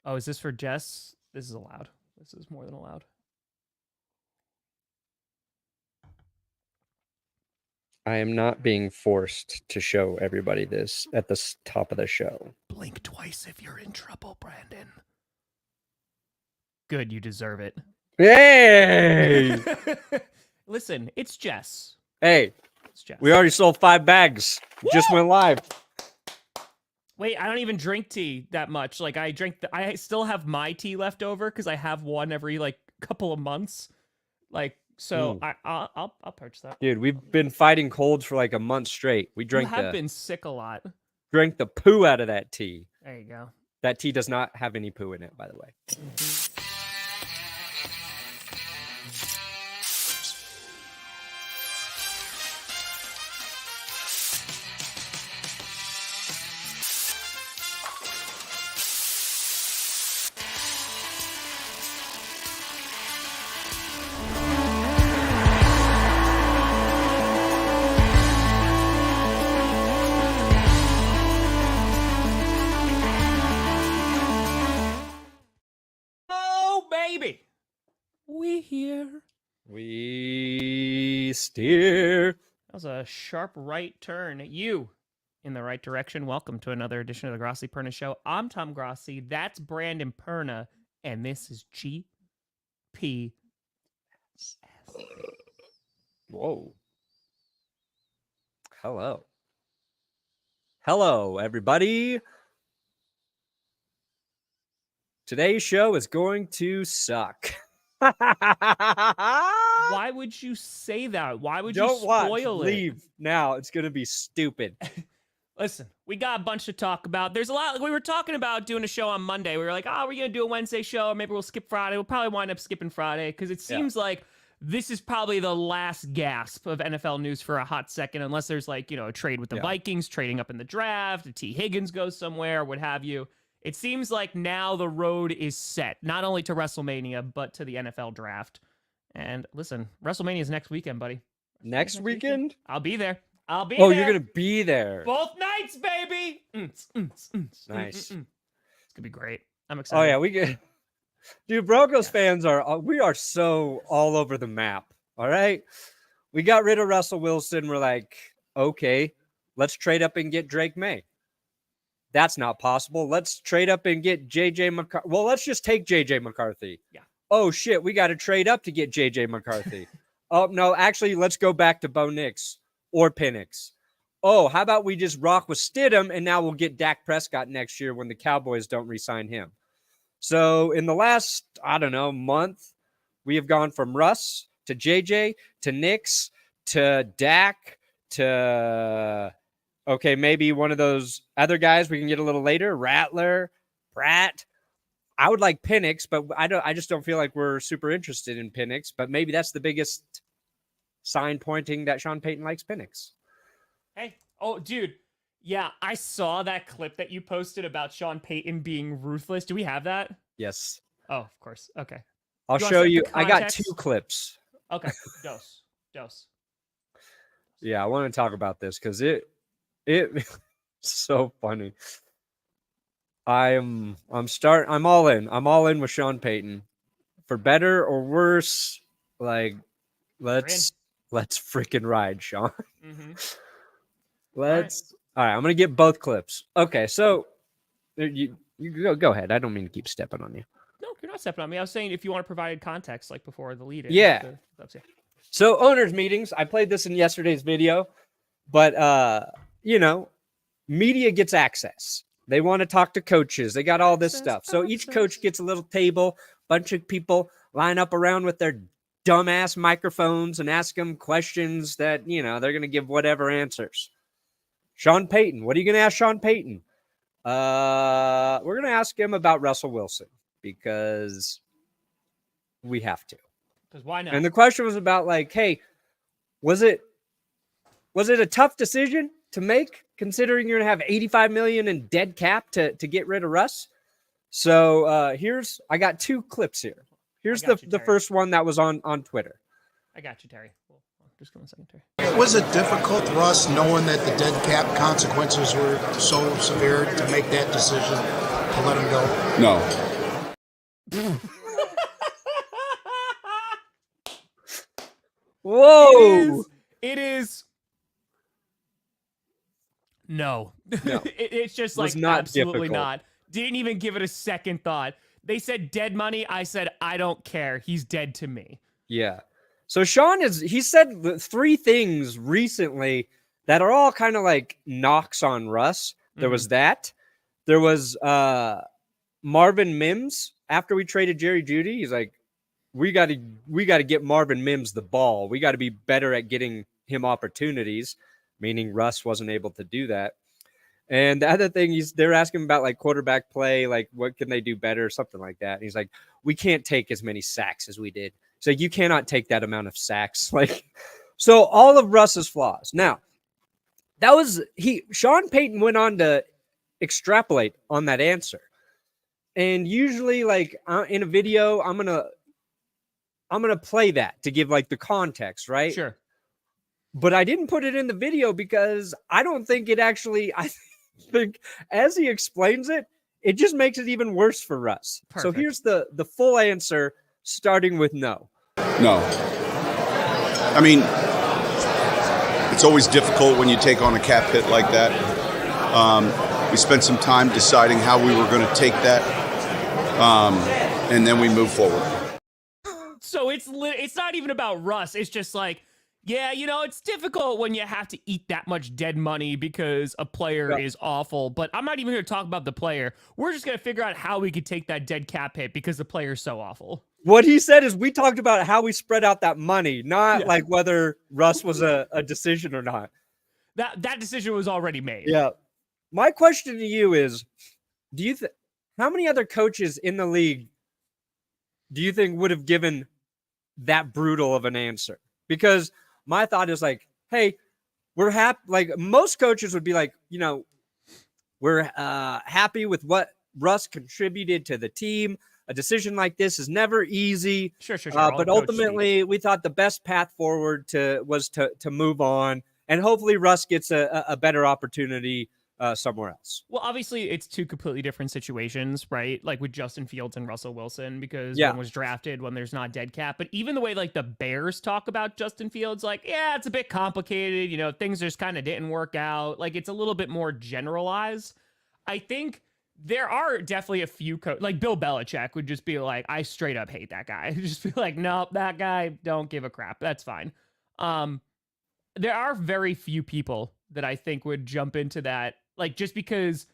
Oh, is this for Jess? This is allowed. This is more than allowed. I am not being forced to show everybody this at the top of the show. Blink twice if you're in trouble, Brandon. Good, you deserve it. Hey! Listen, it's Jess. Hey, it's Jess. We already sold 5 bags. Woo! Just went live. Wait, I don't even drink tea that much. Like I still have my tea left over because I have one every like couple of months. Like. So I'll purchase that. Dude, we've been fighting colds for like a month straight. We drank. You have been sick a lot. Drank the poo out of that tea. There you go. That tea does not have any poo in it, by the way. We steer. That was a sharp right turn. You in the right direction. Welcome to another edition of the Grossi Perna Show. I'm Tom Grossi. That's Brandon Perna. And this is GP. Whoa. Hello. Hello, everybody. Today's show is going to suck. Why would you say that? Why would you spoil it? Leave now. It's going to be stupid. Listen, we got a bunch to talk about. There's a lot. We were talking about doing a show on Monday. We were like, oh, we're going to do a Wednesday show. Or maybe we'll skip Friday. We'll probably wind up skipping Friday because it seems like this is probably the last gasp of NFL news for a hot second, unless there's like, a trade with the Vikings, trading up in the draft, T. Higgins goes somewhere, what have you. It seems like now the road is set, not only to WrestleMania, but to the NFL draft. And listen, WrestleMania is next weekend, buddy. Next weekend? I'll be there. I'll be there. Oh, you're going to be there. Both nights, baby. Nice. It's going to be great. I'm excited. Oh, yeah, we get... Dude, Broncos fans we are so all over the map, all right? We got rid of Russell Wilson. We're like, okay, let's trade up and get Drake May. That's not possible. Let's trade up and get J.J. McCarthy. Well, let's just take J.J. McCarthy. Yeah. Oh, shit, we got to trade up to get J.J. McCarthy. Oh, no, actually, let's go back to Bo Nix or Penix. Oh, how about we just rock with Stidham, and now we'll get Dak Prescott next year when the Cowboys don't re-sign him. So in the last, month, we have gone from Russ to JJ to Nix to Dak to, okay, maybe one of those other guys we can get a little later, Rattler, Pratt. I would like Penix, but I just don't feel like we're super interested in Penix, but maybe that's the biggest sign pointing that Sean Payton likes Penix. Hey, oh, dude. Yeah, I saw that clip that you posted about Sean Payton being ruthless. Do we have that? Yes. Oh, of course. Okay. I'll show you. I got 2 clips. Okay. Dose. Yeah, I want to talk about this because it's so funny. I'm all in. I'm all in with Sean Payton. For better or worse, like let's freaking ride, Sean. Mm-hmm. All right, I'm going to get both clips. Okay, so you go ahead. I don't mean to keep stepping on you. No, you're not stepping on me. I was saying if you want to provide context, like before the lead. Yeah. So owners meetings, I played this in yesterday's video, but, media gets access. They want to talk to coaches. They got all this stuff. So each coach gets a little table, bunch of people line up around with their dumbass microphones and ask them questions that, they're going to give whatever answers. Sean Payton. What are you going to ask Sean Payton? We're going to ask him about Russell Wilson because we have to. Because why not? And the question was about like, hey, was it a tough decision to make considering you're going to have $85 million in dead cap to get rid of Russ? So I got 2 clips here. Here's the first one that was on Twitter. I got you, Terry. Just give me a second, Terry. Was it difficult, Russ, knowing that the dead cap consequences were so severe to make that decision to let him go? No. Whoa. It is. No. No. It's just Was like not absolutely difficult. not. Didn't even give it a second thought. They said dead money. I said, I don't care. He's dead to me. Yeah. So Sean he said 3 things recently that are all kind of like knocks on Russ. There was that. There was Marvin Mims after we traded Jerry Jeudy. He's like, we got to get Marvin Mims the ball. We got to be better at getting him opportunities, meaning Russ wasn't able to do that. And the other thing they're asking about like quarterback play, like what can they do better, something like that. And he's like, we can't take as many sacks as we did. So you cannot take that amount of sacks. Like, so all of Russ's flaws. Now, Sean Payton went on to extrapolate on that answer. And usually like in a video, I'm going to play that to give like the context, right? Sure. But I didn't put it in the video because I don't think it actually, I think as he explains it, it just makes it even worse for Russ. Perfect. So here's the full answer, starting with no. No. I mean, it's always difficult when you take on a cap hit like that. We spent some time deciding how we were going to take that, and then we move forward. So it's not even about Russ. It's just like, yeah, it's difficult when you have to eat that much dead money because a player is awful. But I'm not even going to talk about the player. We're just going to figure out how we could take that dead cap hit because the player's so awful. What he said is we talked about how we spread out that money, not like whether Russ was a decision or not. That decision was already made. Yeah. My question to you is, how many other coaches in the league do you think would have given that brutal of an answer? Because my thought is like, hey, we're happy. Like most coaches would be like, we're happy with what Russ contributed to the team. A decision like this is never easy. Sure. But ultimately, we thought the best path forward was to move on, and hopefully Russ gets a better opportunity somewhere else. Well, obviously, it's 2 completely different situations, right? Like with Justin Fields and Russell Wilson, because one was drafted when there's not dead cap. But even the way like the Bears talk about Justin Fields, like, yeah, it's a bit complicated. Things just kind of didn't work out. Like it's a little bit more generalized. I think there are definitely a few like Bill Belichick would just be like, I straight up hate that guy. Just be like, nope, that guy, don't give a crap. That's fine. There are very few people that I think would jump into that. Like, just because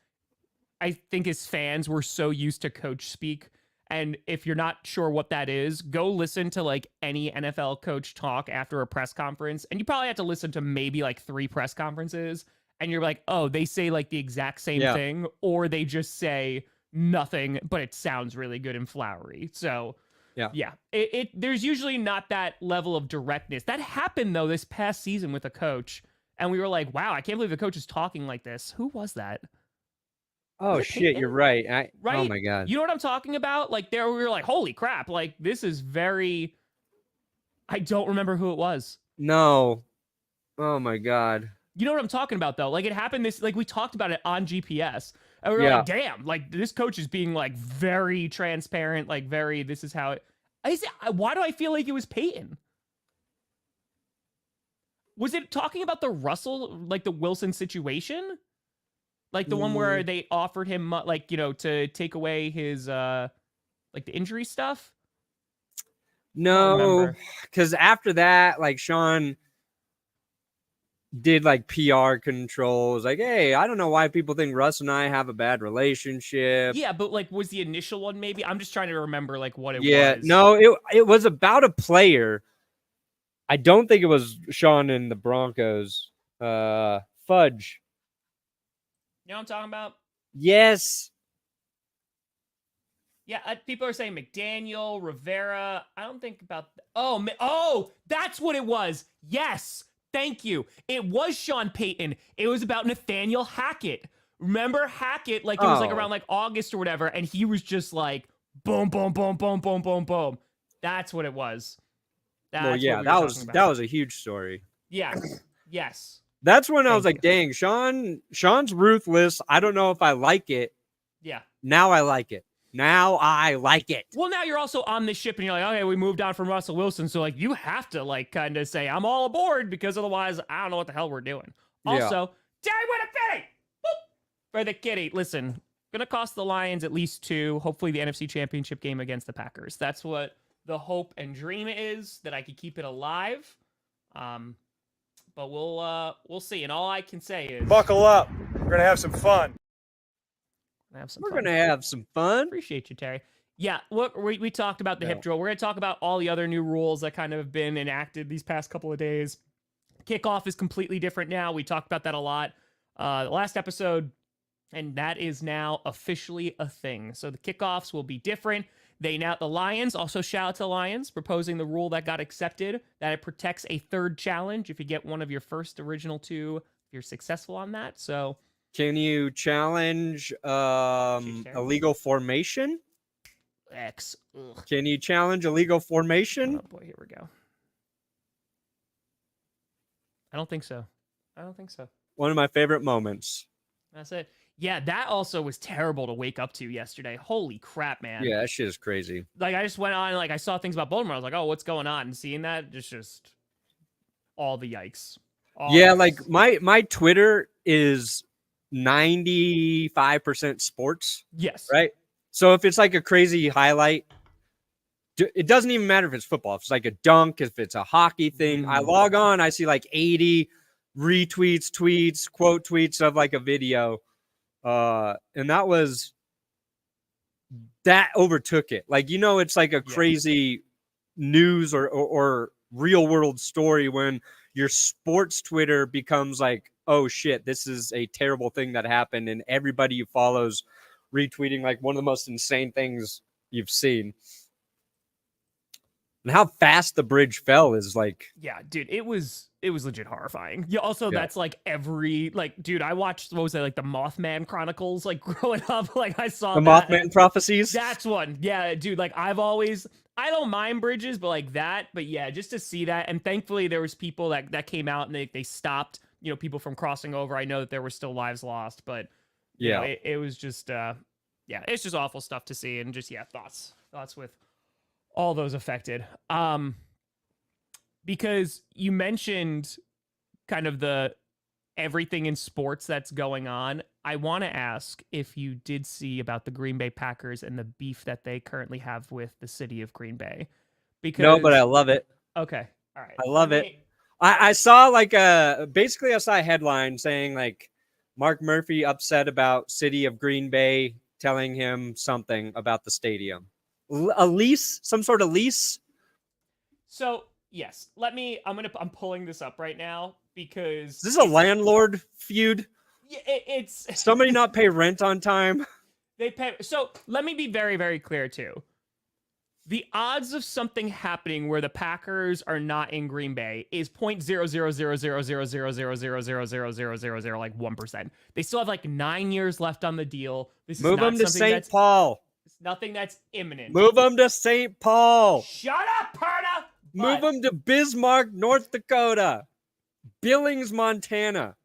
I think as fans, we're so used to coach speak. And if you're not sure what that is, go listen to like any NFL coach talk after a press conference. And you probably have to listen to maybe like 3 press conferences. And you're like, oh, they say like the exact same thing, or they just say nothing, but it sounds really good and flowery. So there's usually not that level of directness. That happened though this past season with a coach. And we were like, wow, I can't believe the coach is talking like this. Who was that? Oh, shit, you're right. Right? Oh, my God. You know what I'm talking about? Like, we were like, holy crap. Like, this is very... I don't remember who it was. No. Oh, my God. You know what I'm talking about, though? Like, it happened like, we talked about it on GPS. And we were like, damn, like, this coach is being, like, very transparent, like, this is how it... Why do I feel like it was Payton? Was it talking about the the Wilson situation? Like the one where they offered him, to take away his, the injury stuff? No, because after that, like, Sean did, like, PR controls. Like, hey, I don't know why people think Russ and I have a bad relationship. Yeah, but, like, was the initial one maybe? I'm just trying to remember, like, what it was. Yeah, no, it was about a player. I don't think it was Sean and the Broncos. Fudge. You know what I'm talking about? Yes. Yeah, people are saying McDaniel, Rivera. I don't think about... Oh, that's what it was. Yes, thank you. It was Sean Payton. It was about Nathaniel Hackett. Remember Hackett? Like, it was like around like August or whatever, and he was just like, boom, boom, boom, boom, boom, boom, boom. That's what it was. That was a huge story. Yes. That's when I was like, dang, Sean's ruthless. I don't know if I like it. Yeah. Now I like it. Now I like it. Well, now you're also on this ship and you're like, okay, we moved on from Russell Wilson. So, like, you have to, like, kind of say, I'm all aboard because otherwise I don't know what the hell we're doing. Yeah. Also, Terry with a kitty! Boop! For the kitty. Listen, going to cost the Lions at least 2. Hopefully the NFC Championship game against the Packers. That's what the hope and dream is, that I could keep it alive. But we'll see. And all I can say is... Buckle up. We're going to have some fun. We're going to have some fun. Appreciate you, Terry. Yeah, look, we talked about the hip drill. We're going to talk about all the other new rules that kind of have been enacted these past couple of days. Kickoff is completely different now. We talked about that a lot the last episode, and that is now officially a thing. So the kickoffs will be different. The Lions, also shout out to the Lions, proposing the rule that got accepted, that it protects a third challenge if you get one of your first original 2, if you're successful on that. So... Can you challenge illegal formation? X. Ugh. Can you challenge illegal formation? Oh boy, here we go. I don't think so. One of my favorite moments. That's it. Yeah, that also was terrible to wake up to yesterday. Holy crap, man. Yeah, that shit is crazy. Like, I just went on, like, I saw things about Baltimore. I was like, oh, what's going on? And seeing that, just all the yikes. Like, my Twitter is 95% sports. Yes. Right? So if it's like a crazy highlight, it doesn't even matter if it's football. If it's like a dunk, if it's a hockey thing, I log on, I see like 80 retweets, tweets, quote tweets of like a video. And that overtook it. Like, it's like a crazy news or real world story when your sports Twitter becomes like, oh shit, this is a terrible thing that happened, and everybody you follows retweeting like one of the most insane things you've seen. And how fast the bridge fell is like, yeah, dude, it was legit horrifying. Yeah, also that's like every, like, dude, I watched, what was that, like the Mothman Chronicles, like growing up, like I saw the that. Mothman prophecies. That's one. Yeah, dude, like I don't mind bridges, but like that, but yeah, just to see that. And thankfully there was people that came out and they stopped, people from crossing over. I know that there were still lives lost, but it was just, it's just awful stuff to see. And just, thoughts with all those affected. Because you mentioned kind of the everything in sports that's going on. I want to ask if you did see about the Green Bay Packers and the beef that they currently have with the city of Green Bay. Because no, but I love it. Okay. All right. I love it. I saw like basically I saw a headline saying like Mark Murphy upset about city of Green Bay telling him something about the stadium. A lease, some sort of lease. So yes, I'm pulling this up right now because is this a landlord feud? Yeah, it's somebody not pay rent on time. They pay. So let me be very, very clear too. The odds of something happening where the Packers are not in Green Bay is 0.0000000000000 like 1%. They still have like 9 years left on the deal. This Move is not them to St. Paul. It's nothing that's imminent. Move them to St. Paul. Shut up, Perna. Move them to Bismarck, North Dakota. Billings, Montana.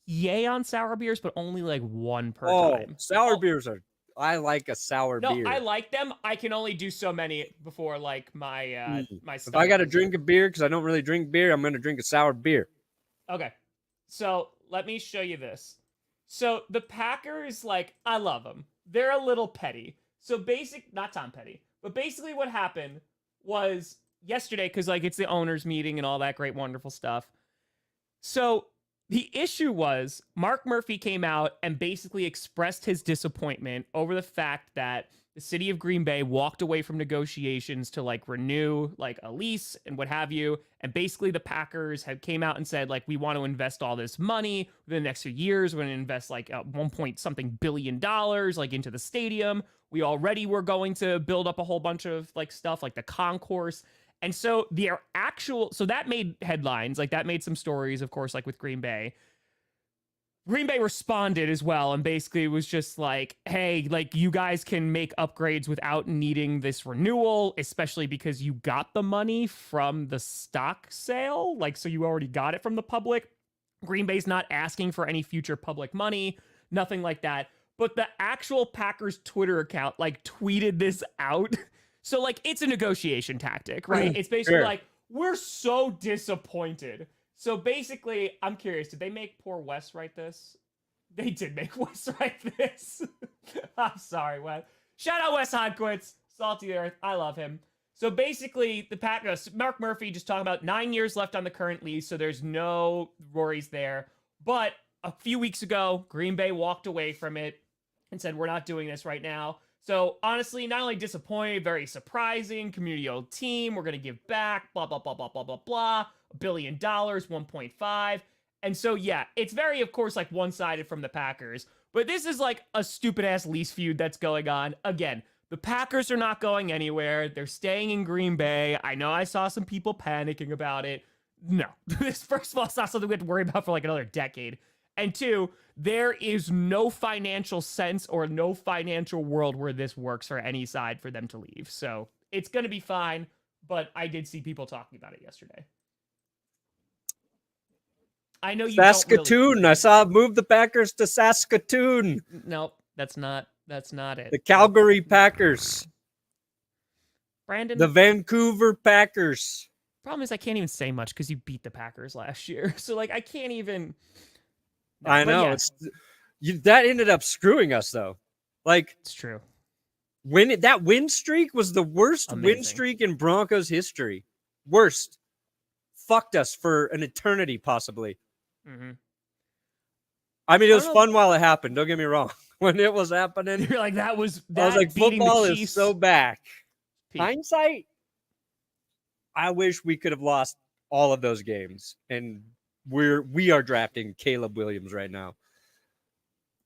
Yay on sour beers, but only like one per time. Sour beers are. I like a sour beer. No, I like them. I can only do so many before like my my stuff. If I got to drink a beer because I don't really drink beer, I'm going to drink a sour beer. Okay. So let me show you this. So the Packers, like, I love them. They're a little petty. So not Tom Petty, but basically what happened was yesterday, because like it's the owners meeting and all that great, wonderful stuff. So the issue was Mark Murphy came out and basically expressed his disappointment over the fact that the city of Green Bay walked away from negotiations to like renew like a lease and what have you. And basically the Packers came out and said, like, we want to invest all this money within the next few years. We're going to invest like $1 billion like into the stadium. We already were going to build up a whole bunch of like stuff like the concourse. And so so that made headlines, like that made some stories, of course, like with Green Bay. Green Bay responded as well and basically was just like, hey, like you guys can make upgrades without needing this renewal, especially because you got the money from the stock sale. Like, so you already got it from the public. Green Bay's not asking for any future public money, nothing like that. but the actual Packers Twitter account like tweeted this out. So like it's a negotiation tactic, right? It's basically like, we're so disappointed. So basically, I'm curious, did they make poor Wes write this? They did make Wes write this. I'm sorry, Wes. Shout out Wes Hodquist, Salty Earth. I love him. So basically, the Packers, Mark Murphy just talking about 9 years left on the current lease, so there's no worries there. But a few weeks ago, Green Bay walked away from it and said, we're not doing this right now. So honestly, not only disappointed, very surprising, community-owned team, we're going to give back, blah, blah, blah, blah, blah, blah, blah, $1 billion, 1.5. And so, yeah, it's very, of course, like one-sided from the Packers. But this is like a stupid-ass lease feud that's going on. Again, the Packers are not going anywhere. They're staying in Green Bay. I know I saw some people panicking about it. No. This, first of all, it's not something we have to worry about for like another decade. And two, there is no financial sense or no financial world where this works for any side for them to leave. So it's going to be fine. But I did see people talking about it yesterday. I know you Saskatoon. I saw move the Packers to Saskatoon. Nope, that's not it. The Calgary Packers. Brandon. The Vancouver Packers. Problem is I can't even say much because you beat the Packers last year. So like I can't even. No, I know. Yeah. That ended up screwing us though. Like it's true. That win streak was the worst win streak in Broncos history. Worst. Fucked us for an eternity, possibly. Mm-hmm. I mean, it was fun while it happened. Don't get me wrong. When it was happening, you're like, that was. I was like, football is so back. Hindsight, I wish we could have lost all of those games, and we are drafting Caleb Williams right now.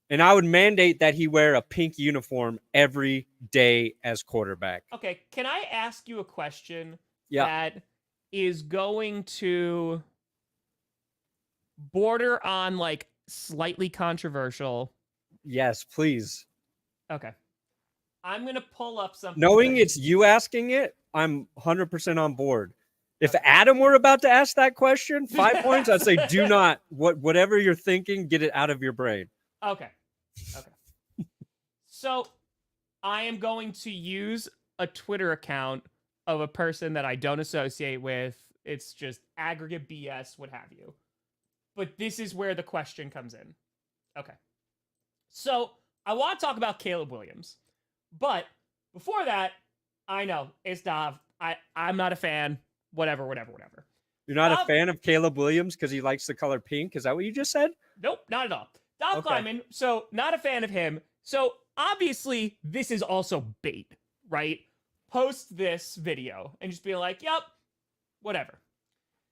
And I would mandate that he wear a pink uniform every day as quarterback. Okay, can I ask you a question that is going to border on like slightly controversial? Yes, please. Okay. I'm going to pull up something. Knowing it's you asking it, I'm 100% on board. If Adam were about to ask that question, 5 points, I'd say do not. Whatever you're thinking, get it out of your brain. Okay. So I am going to use a Twitter account of a person that I don't associate with. It's just aggregate BS, what have you. But this is where the question comes in. Okay. So I want to talk about Caleb Williams. But before that, I know it's Dav. I'm not a fan. Whatever. You're not a fan of Caleb Williams because he likes the color pink? Is that what you just said? Nope, not at all. Dav Kleiman, so not a fan of him. So obviously, this is also bait, right? Post this video and just be like, yep, whatever.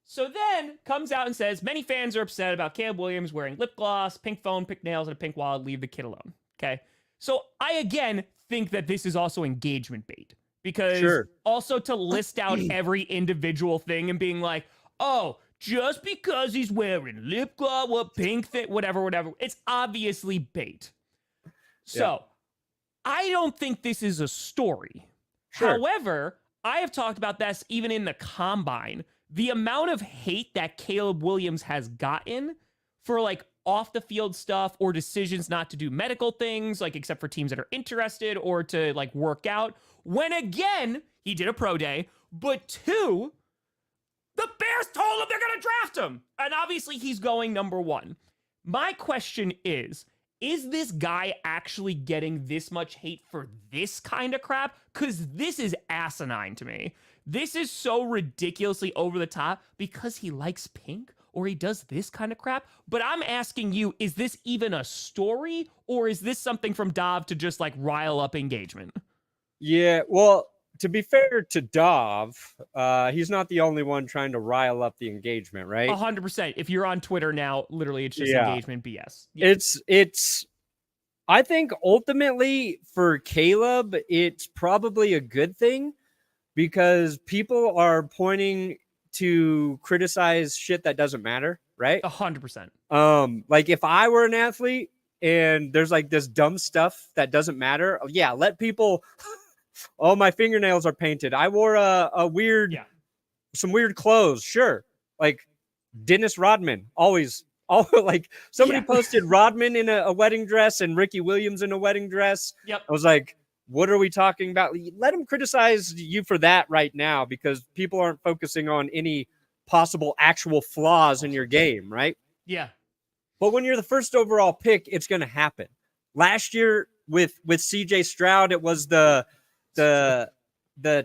So then comes out and says, many fans are upset about Caleb Williams wearing lip gloss, pink phone, pink nails, and a pink wallet. Leave the kid alone. Okay. So I, again, think that this is also engagement bait because also to list out every individual thing and being like, oh, just because he's wearing lip gloss, what pink thing, whatever. It's obviously bait. So I don't think this is a story. However, I have talked about this even in the combine. The amount of hate that Caleb Williams has gotten for like off the field stuff or decisions not to do medical things, like except for teams that are interested or to like work out. When again, he did a pro day, but two, the Bears told him they're going to draft him. And obviously he's going number one. My question is this guy actually getting this much hate for this kind of crap? Because this is asinine to me. This is so ridiculously over the top because he likes pink or he does this kind of crap. But I'm asking you, is this even a story or is this something from Dav to just like rile up engagement? Yeah, well, to be fair to Dav, he's not the only one trying to rile up the engagement, right? 100%. If you're on Twitter now, literally it's just engagement BS. Yeah. It's I think ultimately for Caleb, it's probably a good thing because people are pointing to criticize shit that doesn't matter, right? 100%. Like if I were an athlete and there's like this dumb stuff that doesn't matter, let people. Oh, my fingernails are painted. I wore some weird clothes. Sure. Like Dennis Rodman, always all like somebody posted Rodman in a wedding dress and Ricky Williams in a wedding dress. Yep. I was like, what are we talking about? Let them criticize you for that right now, because people aren't focusing on any possible actual flaws in your game, right? Yeah. But when you're the first overall pick, it's going to happen. Last year with CJ Stroud, it was the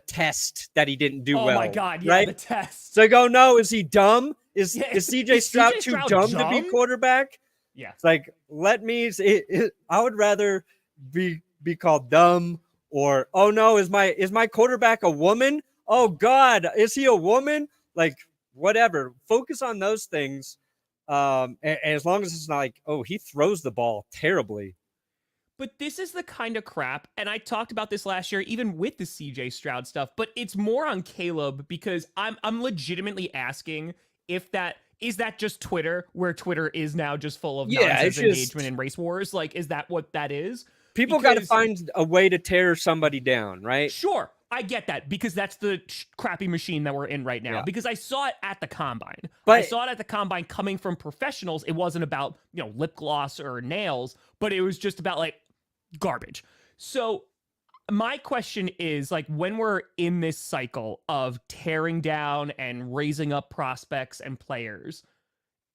test that he didn't do well. Oh my God, yeah, right? the test. So I go, no, is he dumb? Is CJ is Stroud CJ too Stroud dumb to be quarterback? Yeah. It's like, I would rather be called dumb, or, oh no, is my quarterback a woman? Oh God, is he a woman? Like, whatever. Focus on those things. And as long as it's not like, oh, he throws the ball terribly. But this is the kind of crap, and I talked about this last year, even with the CJ Stroud stuff, but it's more on Caleb, because I'm legitimately asking if is that just Twitter, where Twitter is now just full of nonsense engagement and race wars? Like, is that what that is? People got to find a way to tear somebody down, right? Sure, I get that, because that's the crappy machine that we're in right now. Yeah. Because I saw it at the combine. But I saw it at the combine coming from professionals. It wasn't about, lip gloss or nails, but it was just about like garbage. So my question is, like, when we're in this cycle of tearing down and raising up prospects and players,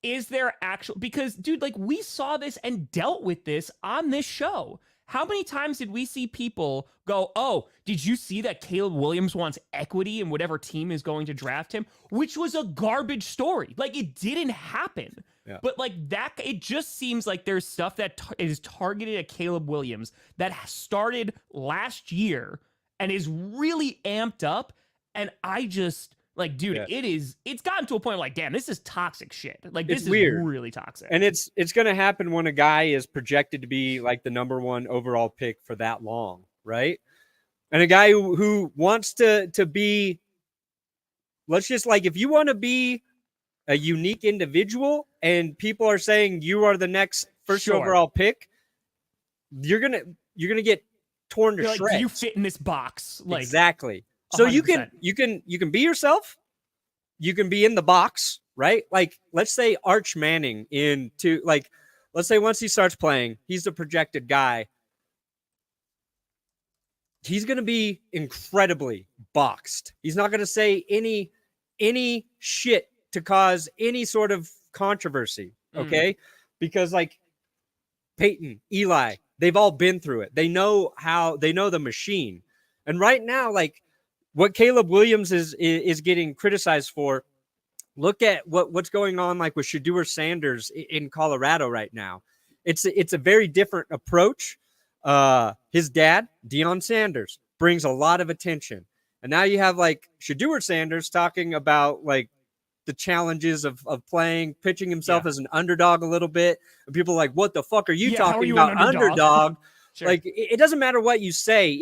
is there because dude, like, we saw this and dealt with this on this show. How many times did we see people go, oh, did you see that Caleb Williams wants equity in whatever team is going to draft him? Which was a garbage story. Like, it didn't happen. Yeah. But like that, it just seems like there's stuff that is targeted at Caleb Williams that started last year and is really amped up. And I just, like, dude, it's gotten to a point like, damn, this is toxic shit. Like, this is weird. Really toxic. And it's going to happen when a guy is projected to be like the number 1 overall pick for that long, right? And a guy who wants to be, let's just, like, if you want to be a unique individual and people are saying you are the next first overall pick, you're going to get torn to shreds. Like, you fit in this box. Like, exactly. So 100%. you can be yourself. You can be in the box, right? Like, let's say Arch Manning let's say once he starts playing, he's the projected guy. He's going to be incredibly boxed. He's not going to say any shit to cause any sort of controversy, okay? Because, like, Payton, Eli, they've all been through it. They know the machine. And right now, like, what Caleb Williams is getting criticized for, look at what's going on, like, with Shedeur Sanders in Colorado right now. It's a very different approach. His dad, Deion Sanders, brings a lot of attention. And now you have, like, Shedeur Sanders talking about, like, the challenges of playing, pitching himself as an underdog a little bit. And people are like, what the fuck are you talking about, underdog? Sure. Like, it doesn't matter what you say.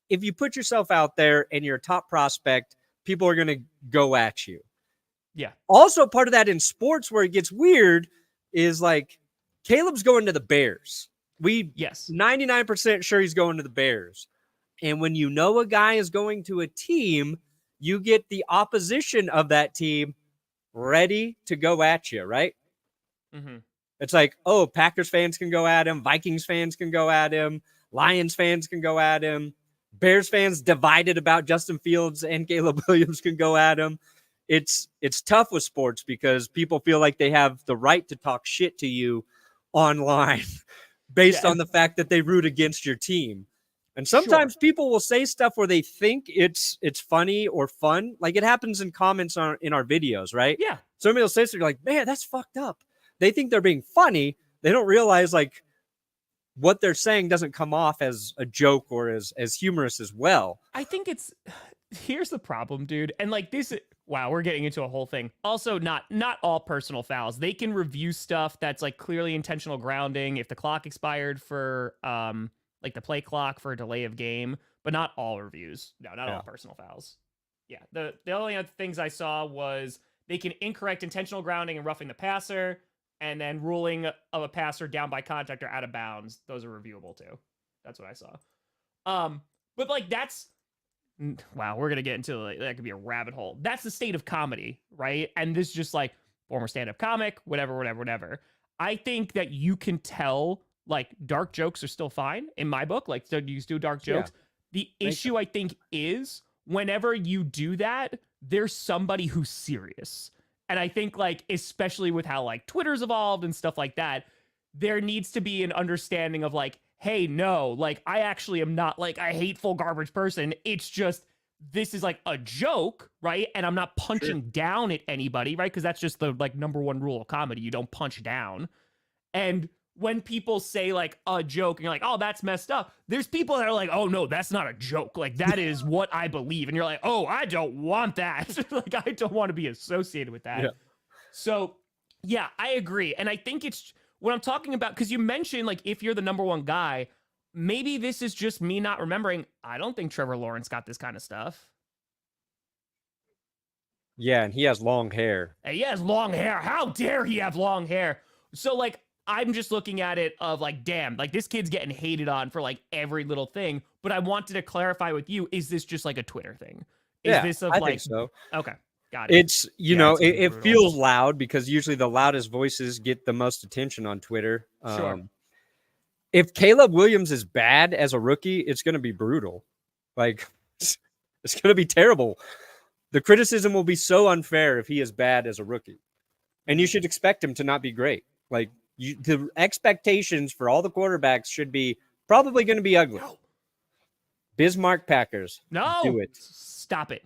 If you put yourself out there and you're a top prospect, people are going to go at you. Yeah. Also, part of that in sports where it gets weird is, like, Caleb's going to the Bears. 99% sure he's going to the Bears. And when you know a guy is going to a team, you get the opposition of that team ready to go at you, right? Mm-hmm. It's like, oh, Packers fans can go at him. Vikings fans can go at him. Lions fans can go at him. Bears fans divided about Justin Fields and Caleb Williams can go at him. It's tough with sports because people feel like they have the right to talk shit to you online based on the fact that they root against your team. And sometimes people will say stuff where they think it's funny or fun. Like, it happens in comments in our videos, right? Yeah. Somebody will say something like, man, that's fucked up. They think they're being funny. They don't realize, like, what they're saying doesn't come off as a joke or as humorous as well. I think here's the problem, dude. And, like, wow, we're getting into a whole thing. Also, not all personal fouls. They can review stuff that's, like, clearly intentional grounding if the clock expired for, like, the play clock for a delay of game, but not all reviews. No, not all personal fouls. Yeah. The only other things I saw was they can incorrect intentional grounding and roughing the passer, and then ruling of a passer down by contact or out of bounds. Those are reviewable too. That's what I saw. But, like, wow, we're going to get into, like, that could be a rabbit hole. That's the state of comedy, right? And this just, like, former stand-up comic, whatever. I think that you can tell, like, dark jokes are still fine in my book. Like, so you do dark jokes. The issue, I think, is whenever you do that, there's somebody who's serious. And I think, like, especially with how, like, Twitter's evolved and stuff like that, there needs to be an understanding of, like, hey, no, like, I actually am not, like, a hateful garbage person. It's just, this is, like, a joke, right? And I'm not punching down at anybody, right? Because that's just the, like, number one rule of comedy. You don't punch down. And when people say, like, a joke, and you're like, oh, that's messed up, there's people that are like, oh, no, that's not a joke. Like, that is what I believe. And you're like, oh, I don't want that. Like, I don't want to be associated with that. Yeah. So, yeah, I agree. And I think it's what I'm talking about, because you mentioned, like, if you're the number one guy, maybe this is just me not remembering. I don't think Trevor Lawrence got this kind of stuff. Yeah, and he has long hair. He has long hair. How dare he have long hair? So, like, I'm just looking at it of, like, damn, like, this kid's getting hated on for, like, every little thing. But I wanted to clarify with you, is this just, like, a Twitter thing? Is this I think so. Okay, got it. It's, you know, it feels loud because usually the loudest voices get the most attention on Twitter. Sure. If Caleb Williams is bad as a rookie, it's going to be brutal. Like, it's going to be terrible. The criticism will be so unfair if he is bad as a rookie. And you should expect him to not be great. Like, the expectations for all the quarterbacks should be probably going to be ugly. No. Bismarck Packers. No. Do it. Stop it.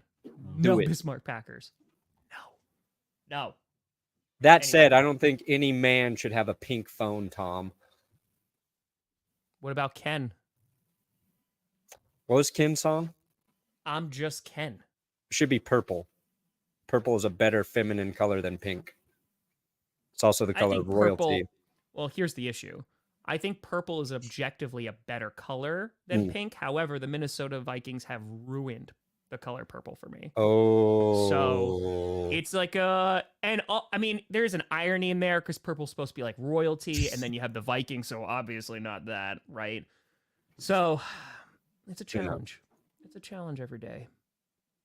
Do no it. Bismarck Packers. No. That said, I don't think any man should have a pink phone, Tom. What about Ken? What was Ken's song? I'm just Ken. It should be purple. Purple is a better feminine color than pink. It's also the color of royalty. Well, here's the issue. I think purple is objectively a better color than pink. However, the Minnesota Vikings have ruined the color purple for me. Oh. So it's like I mean, there's an irony in there because purple's supposed to be like royalty, and then you have the Vikings, so obviously not that, right? So it's a challenge. It's a challenge every day.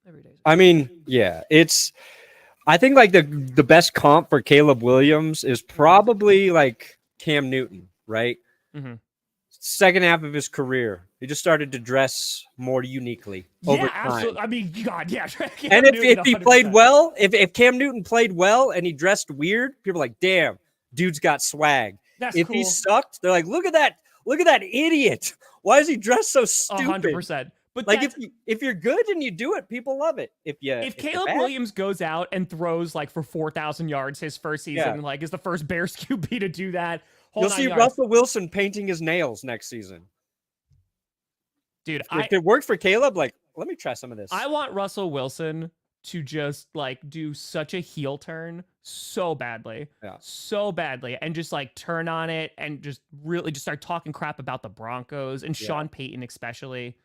Every day. I mean, yeah, I think like the best comp for Caleb Williams is probably like Cam Newton, right? Mm-hmm. Second half of his career, he just started to dress more uniquely over time. Absolutely. I mean, God, yeah. And if he played well, if Cam Newton played well and he dressed weird, people are like, damn, dude's got swag. If he sucked, they're like, look at that idiot. Why is he dressed so stupid? 100%. But like if you're good and you do it, people love it. If Caleb Williams goes out and throws like for 4,000 yards his first season, like is the first Bears QB to do that. You'll see Russell Wilson painting his nails next season. Dude, if it worked for Caleb, like, let me try some of this. I want Russell Wilson to just like do such a heel turn so badly, and just like turn on it and just really just start talking crap about the Broncos and Sean Payton especially.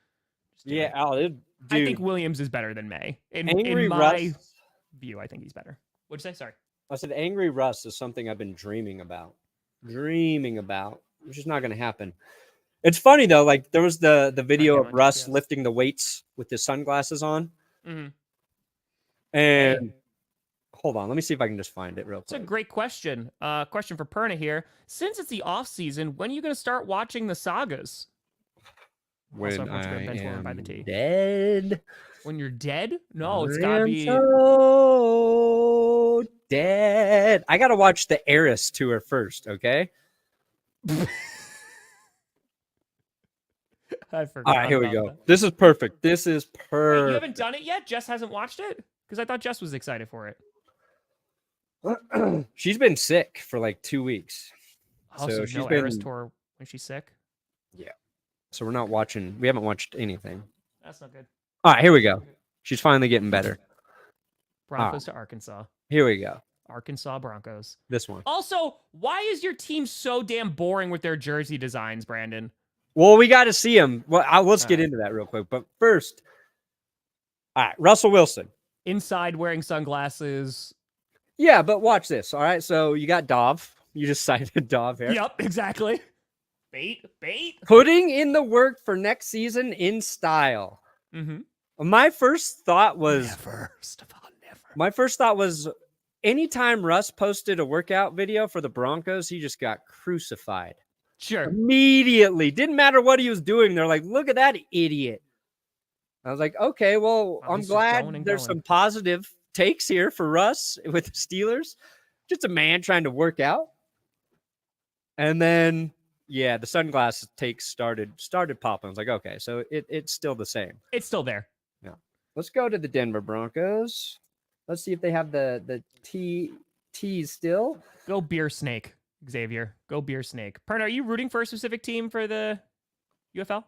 Yeah, dude. I think Williams is better than May. In my Russ, view, I think he's better. What'd you say? Sorry. I said Angry Russ is something I've been dreaming about, which is not going to happen. It's funny, though. Like, there was the video of Russ lifting the weights with his sunglasses on. Mm-hmm. And hold on. Let me see if I can just find it real quick. It's a great question. Question for Perna here. Since it's the off season, when are you going to start watching the sagas? When I am dead. When you're dead? No, it's gotta be so dead. I gotta watch the Eras tour first, okay? I forgot. All right, here we go. This is perfect. Wait, you haven't done it yet? Jess hasn't watched it? Because I thought Jess was excited for it. She's been sick for like 2 weeks. So she's been Eras tour when she's sick? Yeah. So we haven't watched anything. That's not good. All right, here we go. She's finally getting better. Broncos to Arkansas. Here we go. Arkansas Broncos. This one. Also, why is your team so damn boring with their jersey designs, Brandon? Well, we got to see them. Well, let's get into that real quick. But first, all right, Russell Wilson. Inside wearing sunglasses. Yeah, but watch this. All right, so you got Dov. You just cited Dov here. Yep, exactly. Bait. Putting in the work for next season in style. Mm-hmm. My first thought was never. My first thought was anytime Russ posted a workout video for the Broncos, he just got crucified. Sure. Immediately. Didn't matter what he was doing. They're like, look at that idiot. I was like, okay, well, I'm glad there's some positive takes here for Russ with the Steelers. Just a man trying to work out. And then, yeah, the sunglasses takes started popping. I was like, okay, so it's still the same. It's still there. Yeah. Let's go to the Denver Broncos. Let's see if they have the T's still. Go Beer Snake, Xavier. Go Beer Snake. Perna, are you rooting for a specific team for the UFL?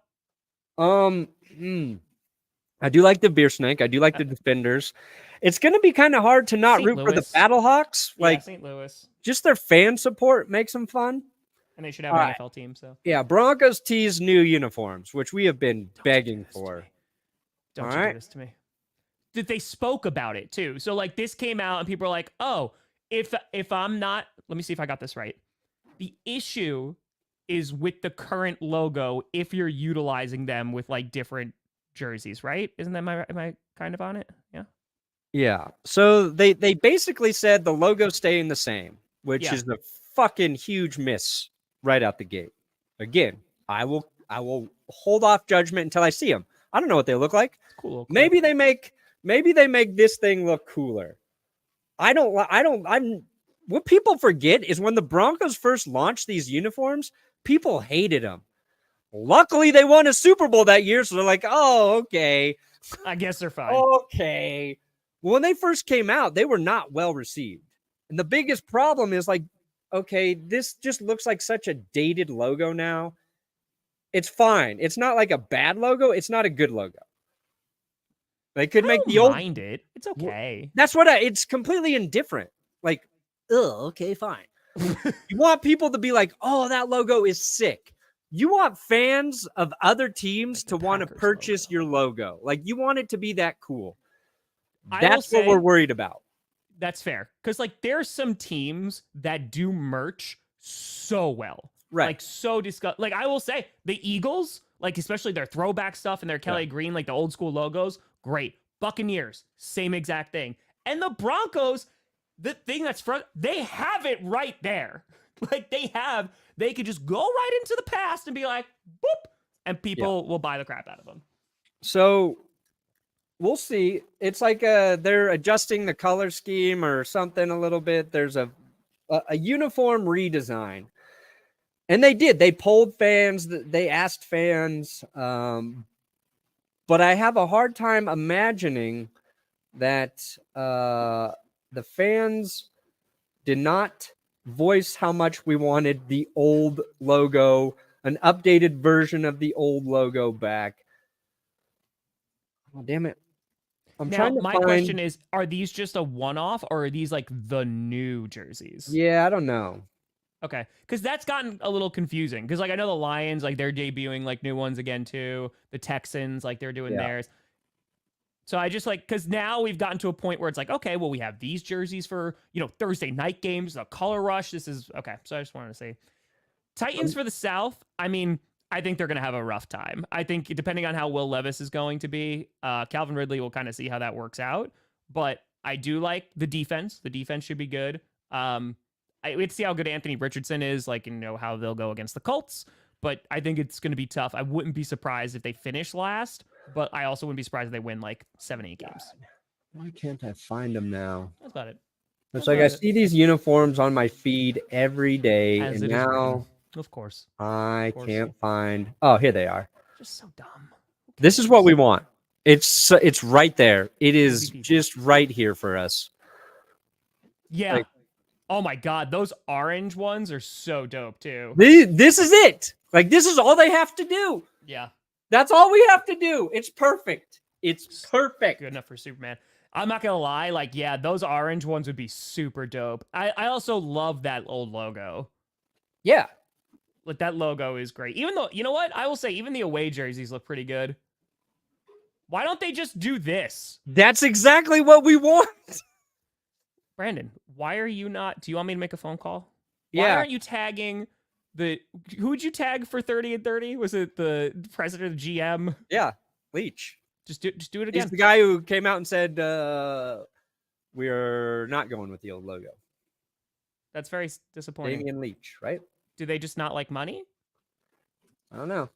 I do like the Beer Snake. I do like the Defenders. It's going to be kind of hard to not St. root Louis. for the Battlehawks. Yeah, Like St. Louis. Just their fan support makes them fun. And they should have an NFL team. So yeah, Broncos tease new uniforms, which we have been begging for. Don't you do this to me. That they spoke about it too. So like this came out and people are like, oh, if I'm not, let me see if I got this right. The issue is with the current logo if you're utilizing them with like different jerseys, right? Isn't that am I kind of on it? Yeah. Yeah. So they basically said the logo staying the same, which is a fucking huge miss right out the gate. Again, I will hold off judgment until I see them. I don't know what they look like. Cool. Maybe they make this thing look cooler. What people forget is when the Broncos first launched these uniforms, people hated them. Luckily, they won a Super Bowl that year, so they're like, oh, okay. I guess they're fine. Okay. Well, when they first came out, they were not well received. And the biggest problem is like, okay, this just looks like such a dated logo now. It's fine. It's not like a bad logo. It's not a good logo. They could make the old. Mind it. It's okay. That's what it's completely indifferent. Like, oh, okay, fine. You want people to be like, oh, that logo is sick. You want fans of other teams to want to purchase your logo. Like, you want it to be that cool. That's what we're worried about. That's fair. Because, like, there's some teams that do merch so well. Right. Like, so like, I will say, the Eagles, like, especially their throwback stuff and their Kelly Green, like, the old school logos, great. Buccaneers, same exact thing. And the Broncos, the thing that's they have it right there. Like, they could just go right into the past and be like, boop, and people will buy the crap out of them. So we'll see. It's like they're adjusting the color scheme or something a little bit. There's a uniform redesign. And they did. They polled fans. They asked fans. But I have a hard time imagining that the fans did not voice how much we wanted the old logo, an updated version of the old logo back. Oh, damn it. My question is, are these just a one-off or are these like the new jerseys? Yeah, I don't know. Okay, because that's gotten a little confusing. Because like I know the Lions, like they're debuting like new ones again too. The Texans, like they're doing theirs. So I just like, because now we've gotten to a point where it's like, okay, well we have these jerseys for Thursday night games, the color rush. This is okay. So I just wanted to say, Titans for the South. I mean, I think they're going to have a rough time. I think depending on how Will Levis is going to be, Calvin Ridley will kind of see how that works out. But I do like the defense. The defense should be good. We'd see how good Anthony Richardson is, like, how they'll go against the Colts. But I think it's going to be tough. I wouldn't be surprised if they finish last, but I also wouldn't be surprised if they win like 7-8 games. Why can't I find them now? That's about it. It's like I see these uniforms on my feed every day, and now, of course, I can't find. Oh, here they are. Just so dumb. This is what we want. It's right there. It is just right here for us. Yeah. Oh my God, those orange ones are so dope too. This is it. Like, this is all they have to do. Yeah. That's all we have to do. It's perfect. It's perfect. Good enough for Superman. I'm not going to lie. Like, yeah, those orange ones would be super dope. I also love that old logo. Yeah. Like, that logo is great. Even though, you know what? I will say, even the away jerseys look pretty good. Why don't they just do this? That's exactly what we want. Brandon, why are you not... Do you want me to make a phone call? Yeah. Why aren't you tagging who would you tag for 30 and 30? Was it the president of GM? Yeah, Leach. Just do it again. He's the guy who came out and said, we are not going with the old logo. That's very disappointing. Damian Leach, right? Do they just not like money? I don't know.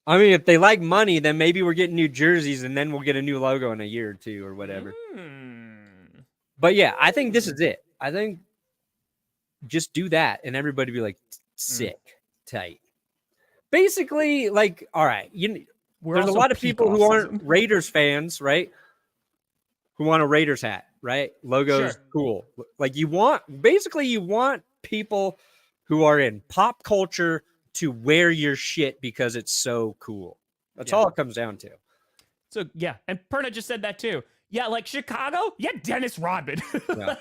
I mean, if they like money, then maybe we're getting new jerseys, and then we'll get a new logo in a year or two or whatever. But yeah, I think this is it. I think just do that, and everybody be like, sick, tight. Basically, like, all right, there's a lot of people who aren't Raiders fans, right? Who want a Raiders hat, right? Logo's cool. Like you want people who are in pop culture to wear your shit because it's so cool. That's all it comes down to. So yeah, and Perna just said that too. Yeah, like Chicago, Dennis Rodman. Yeah.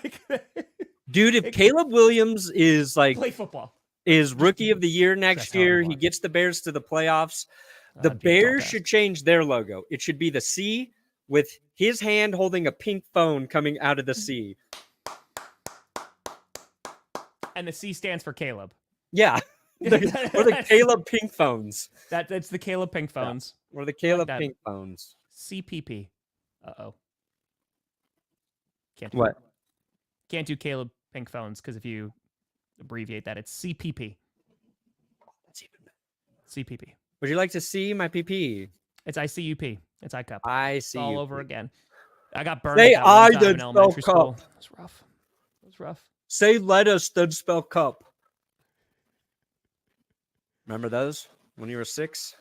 Dude, if Caleb Williams is like play football, is rookie of the year next year, he gets the Bears to the playoffs. The Bears should change their logo. It should be the C with his hand holding a pink phone coming out of the C. And the C stands for Caleb. Yeah. Or the Caleb pink phones. That's the Caleb pink phones. Yeah. Or the Caleb pink phones. CPP. Uh-oh. Can't do what? It. Can't do Caleb pink phones because if you abbreviate that, it's CPP. That's even better. CPP. Would you like to see my PP? It's ICUP. It's ICUP. It's all over again. I got burned. Say I in then spell cup. School. It was rough. It was rough. Say lettuce then spell cup. Remember those when you were 6?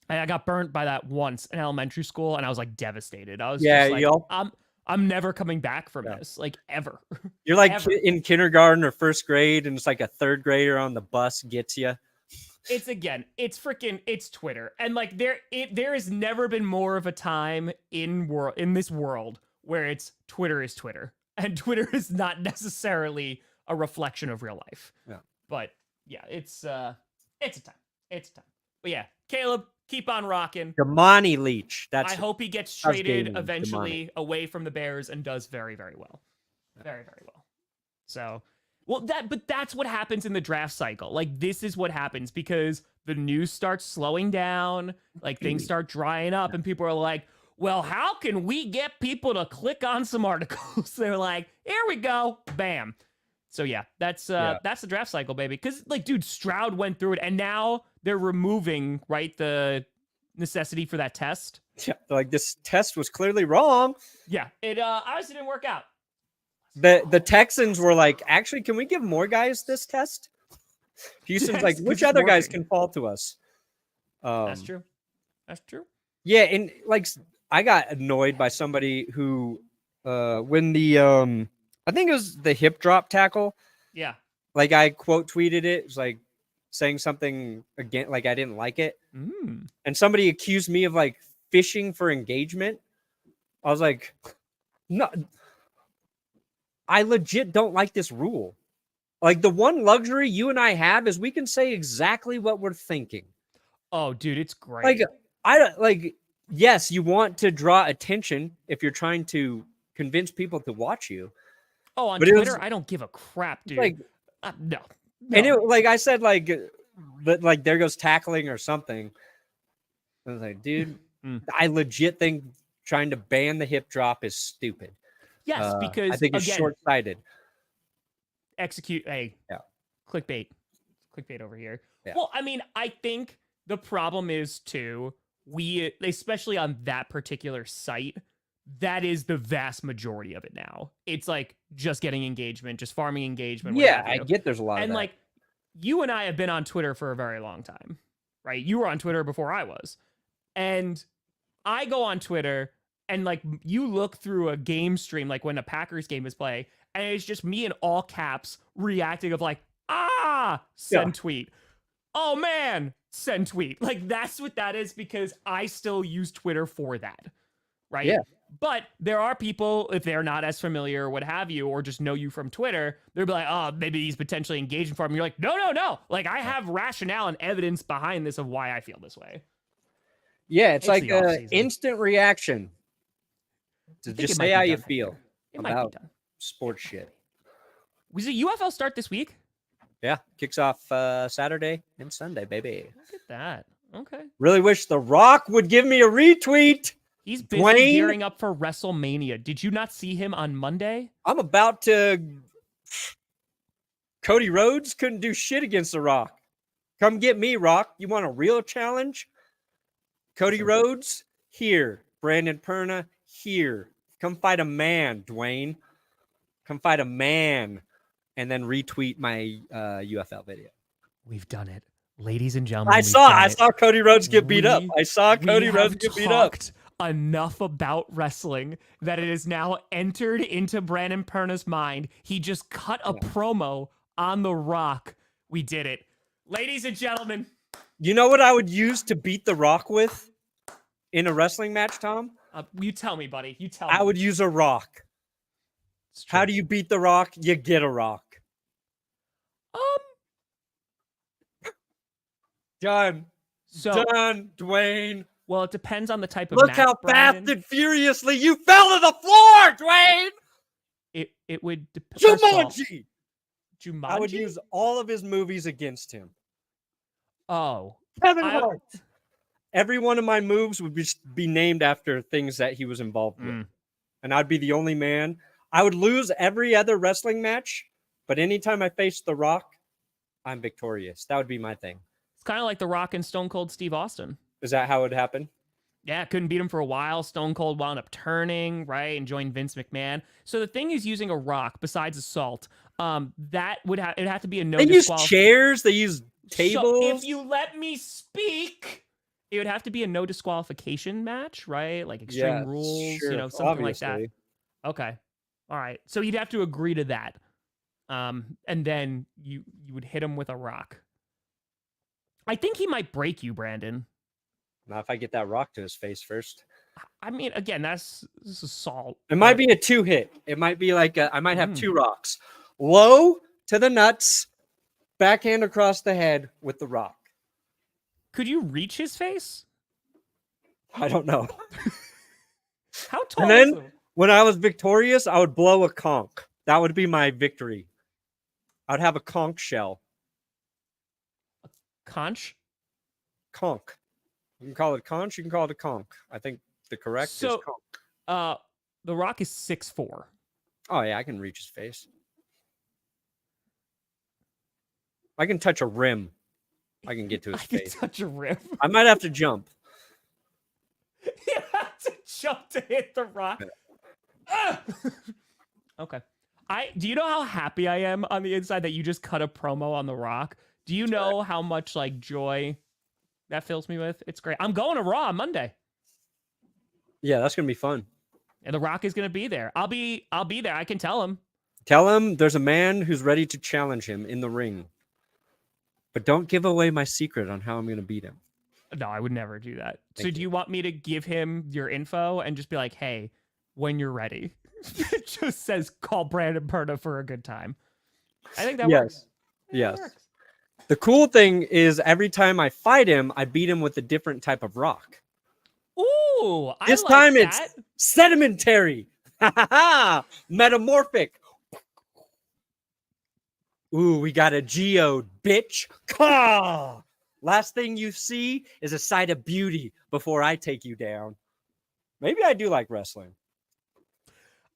I got burnt by that once in elementary school, and I was like devastated. I was just like, I'm never coming back from this, like ever. You're like ever. In kindergarten or first grade, and it's like a third grader on the bus gets you. It's Twitter, and like there has never been more of a time in this world where it's Twitter is Twitter, and Twitter is not necessarily a reflection of real life. Yeah, but yeah, it's a time. But yeah, Caleb, keep on rocking. Damani Leach. I hope he gets traded eventually away from the Bears and does very, very well. Very, very well. So, but that's what happens in the draft cycle. Like, this is what happens because the news starts slowing down, like things start drying up, and people are like, well, how can we get people to click on some articles? They're like, here we go. Bam. So yeah, that's the draft cycle, baby. Because like, dude, Stroud went through it, and now they're removing the necessity for that test. Yeah, like this test was clearly wrong. Yeah, it obviously didn't work out. The Texans were like, actually, can we give more guys this test? Houston's like, which other guys can fall to us? That's true. Yeah, and like I got annoyed by somebody who when the I think it was the hip drop tackle. Yeah. Like I quote tweeted it. It was like saying something again, like I didn't like it. And somebody accused me of like fishing for engagement. I was like, no, I legit don't like this rule. Like the one luxury you and I have is we can say exactly what we're thinking. Oh, dude, it's great. Like I don't like. Yes, you want to draw attention if you're trying to convince people to watch you. Oh, on Twitter, I don't give a crap, dude. Like, no. And it, like I said, like there goes tackling or something. I was like, dude, I legit think trying to ban the hip drop is stupid. Yes, because I think it's short-sighted. Execute clickbait over here. Yeah. Well, I mean, I think the problem is too, especially on that particular site, that is the vast majority of it now. It's like just getting engagement, just farming engagement. Yeah, I get there's a lot of that. And like, you and I have been on Twitter for a very long time, right? You were on Twitter before I was. And I go on Twitter and like you look through a game stream, like when a Packers game is playing, and it's just me in all caps reacting of like, send tweet. Oh man, send tweet. Like that's what that is because I still use Twitter for that. Right? Yeah. But there are people, if they're not as familiar or what have you, or just know you from Twitter, they'll be like, oh, maybe he's potentially engaging for him. You're like, no. Like, I have rationale and evidence behind this of why I feel this way. Yeah, it's like an instant reaction. To just say how you feel about sports shit. Was it UFL start this week? Yeah, kicks off Saturday and Sunday, baby. Look at that. Okay. Really wish The Rock would give me a retweet. He's busy Dwayne? gearing up for WrestleMania. Did you not see him on Monday? I'm about to. Cody Rhodes couldn't do shit against The Rock. Come get me, Rock. You want a real challenge? Cody Rhodes, here. Brandon Perna, here. Come fight a man, Dwayne. Come fight a man. And then retweet my UFL video. We've done it. Ladies and gentlemen, I saw Cody Rhodes get beat up. I saw Cody Rhodes get beat up. Enough about wrestling that it is now entered into Brandon Perna's mind. He just cut a promo on The Rock. We did it. Ladies and gentlemen. You know what I would use to beat The Rock with in a wrestling match, Tom? You tell me, buddy. You tell me. I would use a rock. How do you beat The Rock? You get a rock. Done. Done, Dwayne. Well, it depends on the type of Look match, how Brandon. fast and furiously you fell to the floor, Dwayne. It would depend. Jumanji. Jumanji? I would use all of his movies against him. Oh. Kevin Hart. Every one of my moves would be named after things that he was involved with. And I'd be the only man. I would lose every other wrestling match, but anytime I face The Rock, I'm victorious. That would be my thing. It's kind of like The Rock and Stone Cold Steve Austin. Is that how it happened? Yeah, couldn't beat him for a while. Stone Cold wound up turning, right, and joined Vince McMahon. So the thing is using a rock besides assault. That would it'd have to be a no. They use chairs. They use tables. So if you let me speak, it would have to be a no disqualification match, right? Like Extreme Rules, sure, something like that. Okay, all right. So you'd have to agree to that, and then you would hit him with a rock. I think he might break you, Brandon. Not if I get that rock to his face first. I mean, again, this is assault. It might be a 2-hit. It might be like I might have 2 rocks. Low to the nuts, backhand across the head with the rock. Could you reach his face? I don't know. How tall and is then him? When I was victorious, I would blow a conch. That would be my victory. I would have a conch shell. Conch? Conch. You can call it conch. You can call it a conch. I think the correct is conch. The Rock is 6'4". Oh yeah, I can reach his face. I can touch a rim. I can get to his face. I can touch a rim. I might have to jump. You have to jump to hit the Rock. Okay. Do you know how happy I am on the inside that you just cut a promo on the Rock? Do you know how much joy that fills me with? It's great. I'm going to Raw on Monday. Yeah, that's gonna be fun. And The Rock is gonna be there. I'll be there. I can tell him. Tell him there's a man who's ready to challenge him in the ring. But don't give away my secret on how I'm gonna beat him. No, I would never do that. So do you want me to give him your info and just be like, hey, when you're ready? It just says call Brandon Perna for a good time. I think that works. Yes. That works. The cool thing is every time I fight him, I beat him with a different type of rock. Ooh, this time it's sedimentary. Metamorphic. Ooh, we got a geode, bitch. Caw! Last thing you see is a sight of beauty before I take you down. Maybe I do like wrestling.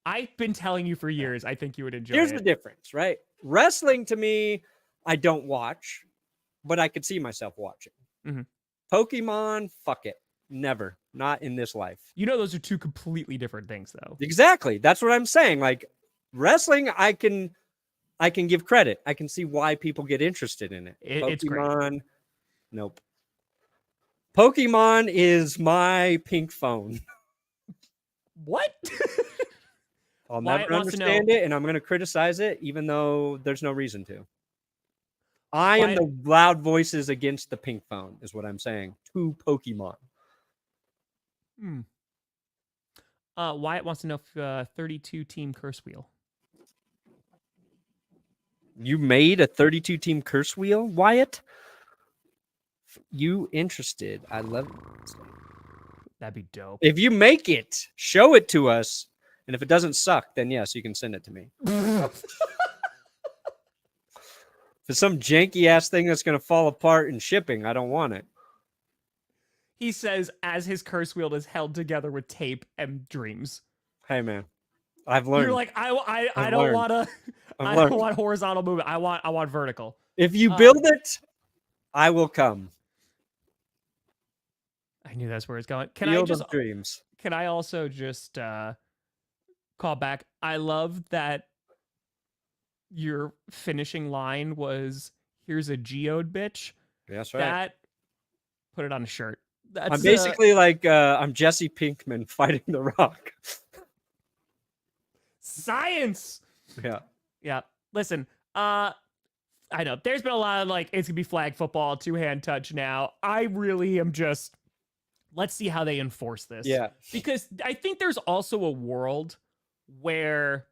I've been telling you for years, I think you would enjoy Here's it. the difference, right? Wrestling to me, I don't watch, but I could see myself watching. Mm-hmm. Pokemon, fuck it. Never. Not in this life. You know, those are two completely different things, though. Exactly. That's what I'm saying. Like, wrestling, I can give credit. I can see why people get interested in it. It's great. Pokemon, nope. Pokemon is my pink phone. What? I'll never understand it, and I'm going to criticize it, even though there's no reason to. I am the loud voices against the pink phone, is what I'm saying. To Pokemon. Wyatt wants to know if 32-team curse wheel. You made a 32-team curse wheel, Wyatt? You interested? I love it. That'd be dope. If you make it, show it to us. And if it doesn't suck, then yes, you can send it to me. If it's some janky ass thing that's going to fall apart in shipping, I don't want it. He says, as his curse wheel is held together with tape and dreams. Hey, man. I've learned. You're like, I I've don't learned. want to. I learned. don't want horizontal movement. I want vertical. If you build it, I will come. I knew that's where it's going. Field of dreams. Can I also just call back? I love that your finishing line was, "Here's a geode, bitch." That's right. That, put it on a shirt. That's, I'm basically like I'm Jesse Pinkman fighting The Rock. science. Yeah. Yeah. Listen, I know there's been a lot of like, it's gonna be flag football, 2-hand touch now. I really am just, let's see how they enforce this. Yeah. Because I think there's also a world where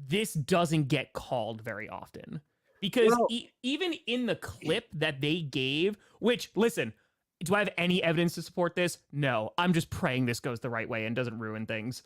this doesn't get called very often. Because even in the clip that they gave, which, listen, do I have any evidence to support this? No. I'm just praying this goes the right way and doesn't ruin things.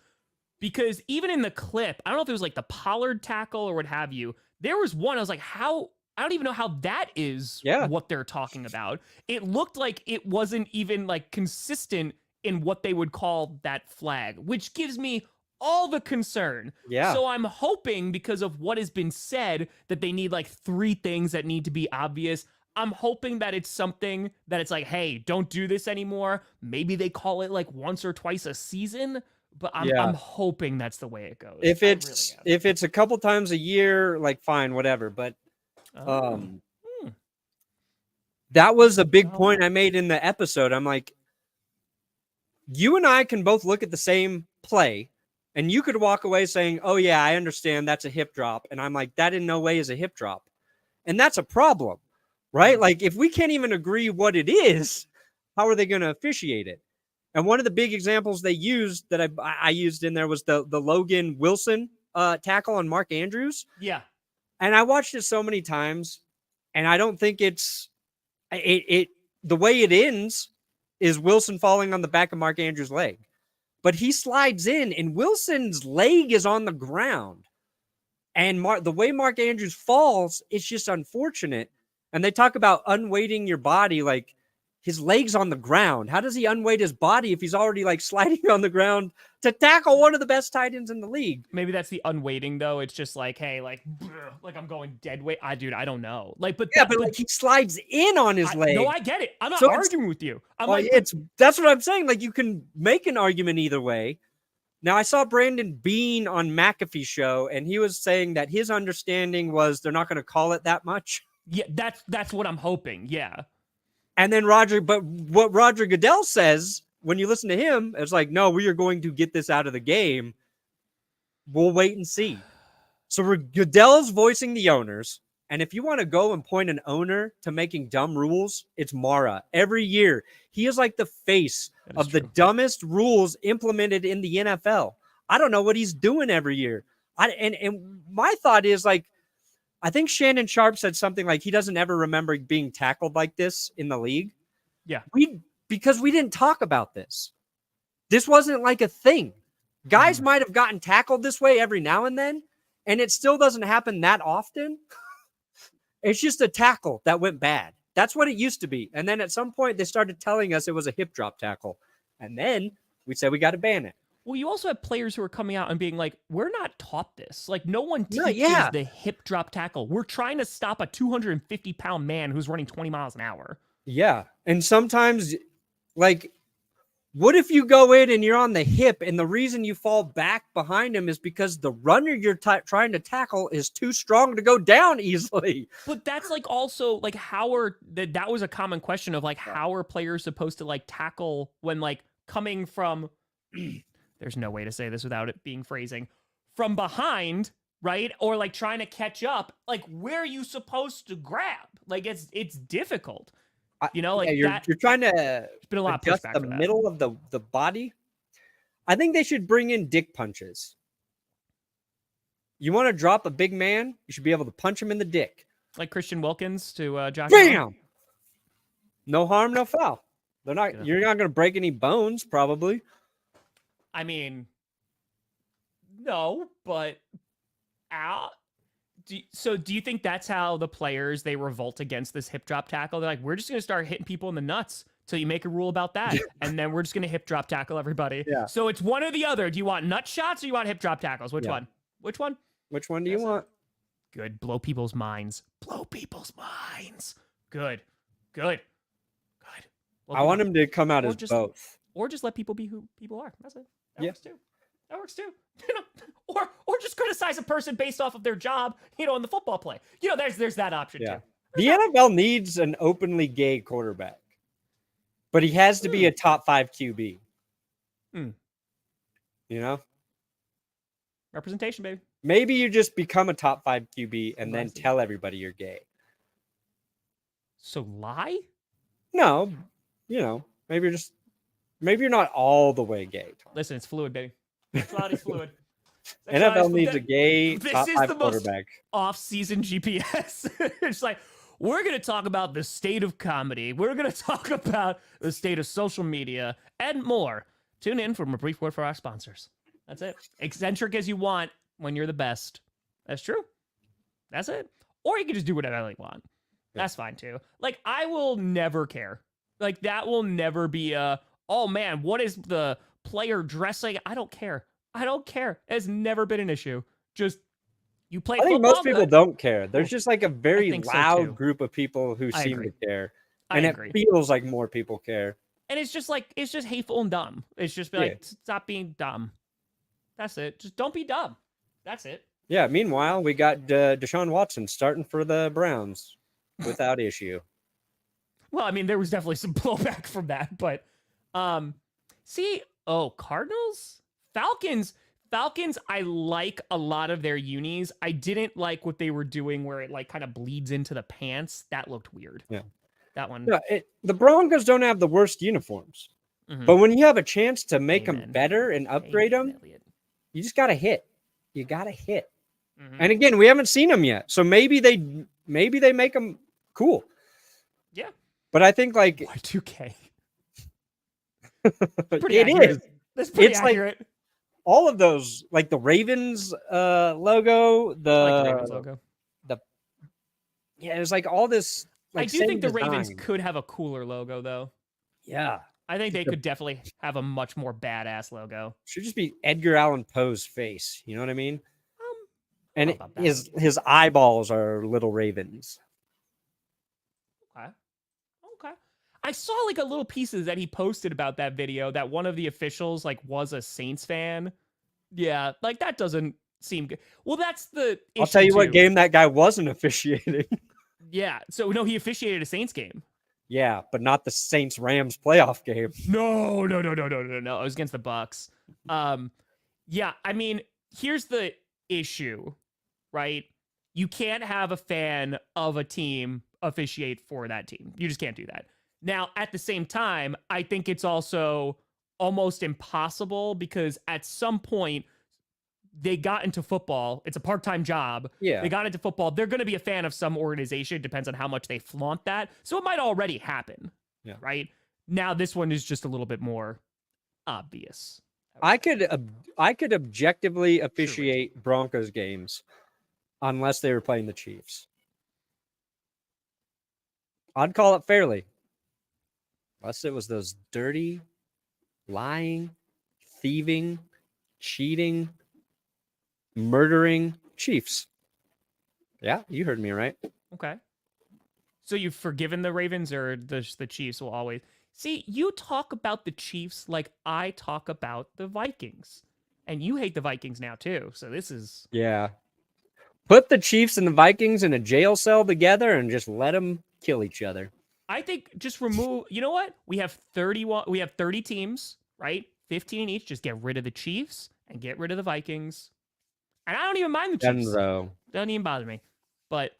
Because even in the clip, I don't know if it was like the Pollard tackle or what have you, there was one, I was like, how? I don't even know how that is what they're talking about. It looked like it wasn't even like consistent in what they would call that flag, which gives me all the concern. Yeah. So I'm hoping, because of what has been said, that they need like 3 things that need to be obvious. I'm hoping that it's something that it's like, hey, don't do this anymore. Maybe they call it like once or twice a season. But I'm hoping that's the way it goes. If it's a couple times a year, like fine, whatever. But that was a big point I made in the episode. I'm like, you and I can both look at the same play, and you could walk away saying, "Oh yeah, I understand that's a hip drop," and I'm like, that in no way is a hip drop, and that's a problem, right? Like if we can't even agree what it is, how are they going to officiate it? And one of the big examples they used that I used in there was the Logan Wilson tackle on Mark Andrews. Yeah. And I watched it so many times, and I don't think it's the way it ends is Wilson falling on the back of Mark Andrews' leg. But he slides in, and Wilson's leg is on the ground. And the way Mark Andrews falls, it's just unfortunate. And they talk about unweighting your body, like, his leg's on the ground. How does he unweight his body if he's already like sliding on the ground to tackle one of the best tight ends in the league? Maybe that's the unweighting though. It's just like, hey, like I'm going dead weight. Dude, I don't know. Like, but like he slides in on his leg. No, I get it. I'm not arguing with you. That's what I'm saying. Like you can make an argument either way. Now I saw Brandon Bean on McAfee's show, and he was saying that his understanding was they're not going to call it that much. Yeah, that's what I'm hoping. Yeah. And then what Roger Goodell says, when you listen to him, it's like, no, we are going to get this out of the game. We'll wait and see. So Goodell's voicing the owners. And if you want to go and point an owner to making dumb rules, it's Mara. Every year, he is like the face of the dumbest rules implemented in the NFL. I don't know what he's doing every year. And my thought is like, I think Shannon Sharp said something like he doesn't ever remember being tackled like this in the league. Yeah. Because we didn't talk about this. This wasn't like a thing. Guys might have gotten tackled this way every now and then, and it still doesn't happen that often. It's just a tackle that went bad. That's what it used to be. And then at some point they started telling us it was a hip drop tackle. And then we said we got to ban it. Well, you also have players who are coming out and being like, we're not taught this. Like, no one teaches the hip drop tackle. We're trying to stop a 250-pound man who's running 20 miles an hour. Yeah. And sometimes, like, what if you go in and you're on the hip, and the reason you fall back behind him is because the runner you're trying to tackle is too strong to go down easily? But that's like also like that was a common question of like, how are players supposed to like tackle when like coming from... There's no way to say this without it being phrasing. From behind, right? Or like trying to catch up. Like, where are you supposed to grab? Like, it's difficult. You know, like you're trying to there's been a lot of adjust pushback the for that. middle of the body. I think they should bring in dick punches. You want to drop a big man, you should be able to punch him in the dick. Like Christian Wilkins to Josh. Bam! No harm, no foul. You're not going to break any bones, probably. I mean, no, but do you think that's how the players, they revolt against this hip drop tackle? They're like, we're just going to start hitting people in the nuts So you make a rule about that, and then we're just gonna hip drop tackle everybody. Yeah. So it's one or the other. Do you want nut shots or you want hip drop tackles? Which Yeah. one? Which one? Which one do you want? Good. Blow people's minds. Blow people's minds. Good. Good. Good. I want him to come out as both. Or just let people be who people are. That's it. That Yeah. works too. That works too. You know, or just criticize a person based off of their job, you know, in the football play. You know, there's that option too. The NFL needs an openly gay quarterback, but he has to be a top 5 QB. You know, representation, baby. Maybe you just become a top 5 QB and then tell everybody you're gay. So lie? No, you know, maybe you're not all the way gay. Tom. Listen, it's fluid, baby. Sexuality's fluid. NFL needs a gay this top is 5 the most quarterback. Off-season GPS. It's like, we're going to talk about the state of comedy. We're going to talk about the state of social media and more. Tune in for a brief word for our sponsors. That's it. Eccentric as you want when you're the best. That's true. That's it. Or you can just do whatever you want. That's fine too. Like, I will never care. Like, that will never be a, oh man, what is the player dressing? I don't care. I don't care. It's never been an issue. Just, you play football. I think most people good. don't care. There's just like a very loud group of people who I seem agree. to care. I And agree. it feels like more people care. And it's just like, it's just hateful and dumb. It's just like, stop being dumb. That's it. Just don't be dumb. That's it. Yeah. Meanwhile, we got Deshaun Watson starting for the Browns without issue. Well, I mean, there was definitely some blowback from that, but Cardinals? Falcons, I like a lot of their unis. I didn't like what they were doing where it like kind of bleeds into the pants. That looked weird. Yeah. That one. Yeah, the Broncos don't have the worst uniforms. But when you have a chance to make them better and upgrade them, you just got to hit. You got to hit. And again, we haven't seen them yet. So maybe they make them cool. Yeah. But I think like Y2K. it is. That's pretty it's accurate. Like all of those, like the Ravens logo, I like the Ravens logo. It was like all this. Like, I do think the design. Ravens could have a cooler logo though. Yeah. I think they could definitely have a much more badass logo. Should just be Edgar Allan Poe's face. You know what I mean? And about that. his eyeballs are little ravens. Okay. I saw like a little pieces that he posted about that video that one of the officials like was a Saints fan. Yeah, like that doesn't seem good. Well, that's the issue. I'll tell you what game that guy wasn't officiating. Yeah. So no, he officiated a Saints game. Yeah, but not the Saints-Rams playoff game. No. It was against the Bucks. Yeah, I mean, here's the issue, right? You can't have a fan of a team officiate for that team. You just can't do that. Now, at the same time, I think it's also almost impossible because at some point they got into football. It's a part-time job. Yeah. They got into football. They're going to be a fan of some organization. It depends on how much they flaunt that. So it might already happen. Yeah. Right? Now this one is just a little bit more obvious. I could objectively officiate Broncos games unless they were playing the Chiefs. I'd call it fairly. Unless it was those dirty, lying, thieving, cheating, murdering Chiefs. Yeah, you heard me right. Okay. So you've forgiven the Ravens, or the Chiefs will always... See, you talk about the Chiefs like I talk about the Vikings. And you hate the Vikings now, too. So this is... Yeah. Put the Chiefs and the Vikings in a jail cell together and just let them kill each other. I think just remove... You know what? We have 30 teams, right? 15 in each. Just get rid of the Chiefs and get rid of the Vikings. And I don't even mind the Chiefs. Denzo. Doesn't even bother me. But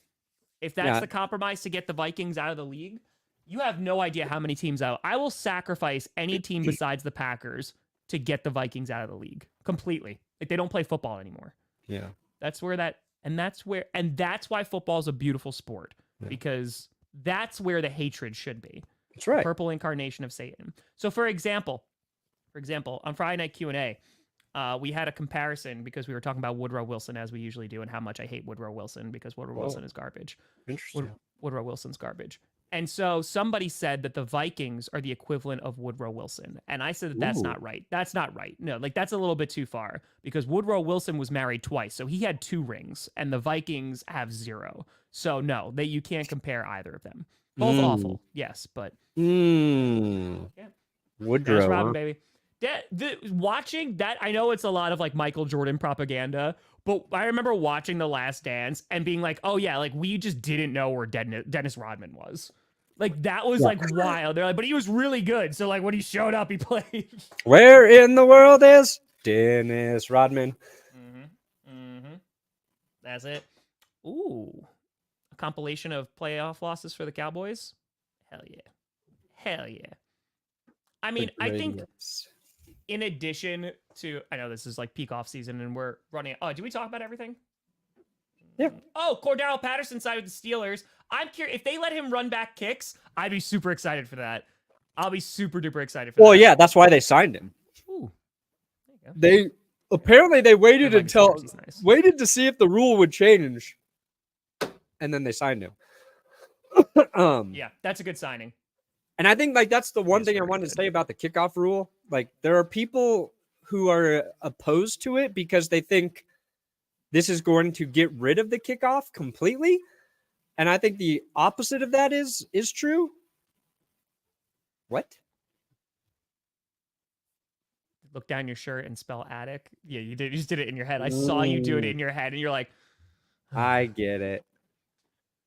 if that's the compromise to get the Vikings out of the league, you have no idea how many teams out. I will sacrifice any team besides the Packers to get the Vikings out of the league completely. Like, they don't play football anymore. Yeah. That's why football is a beautiful sport, because that's where the hatred should be. That's right. Purple incarnation of Satan. So for example, on Friday Night Q&A, we had a comparison because we were talking about Woodrow Wilson, as we usually do, and how much I hate Woodrow Wilson because Woodrow Wilson is garbage. Interesting. Woodrow Wilson's garbage. And so somebody said that the Vikings are the equivalent of Woodrow Wilson. And I said that that's Ooh. not right. That's not right. No, like that's a little bit too far because Woodrow Wilson was married twice. So he had 2 rings and the Vikings have 0. So no, you can't compare either of them. Both awful. Yes, but yeah. Woodrow, Dennis Rodman, huh? baby. Watching that, I know it's a lot of like Michael Jordan propaganda, but I remember watching The Last Dance and being like, oh yeah, like we just didn't know where Dennis Rodman was. Like that was like wild. They're like, but he was really good. So like when he showed up, he played. Where in the world is Dennis Rodman? That's it. Ooh, a compilation of playoff losses for the Cowboys. Hell yeah. I mean, I think in addition to, I know this is like peak off season and we're running. Oh, did we talk about everything? Yeah. Oh, Cordarelle Patterson side with the Steelers. I'm curious if they let him run back kicks. I'd be super excited for that. I'll be super duper excited for that. Well, yeah, that's why they signed him. Ooh. There you go. They apparently they waited Like until Steelers, he's nice. waited to see if the rule would change, and then they signed him. Yeah, that's a good signing. And I think like that's the one Yes, thing I very wanted to good. say about the kickoff rule. Like there are people who are opposed to it because they think this is going to get rid of the kickoff completely. And I think the opposite of that is true. What? Look down your shirt and spell attic. Yeah, you did. You just did it in your head. I saw you do it in your head, and you're like, I get it.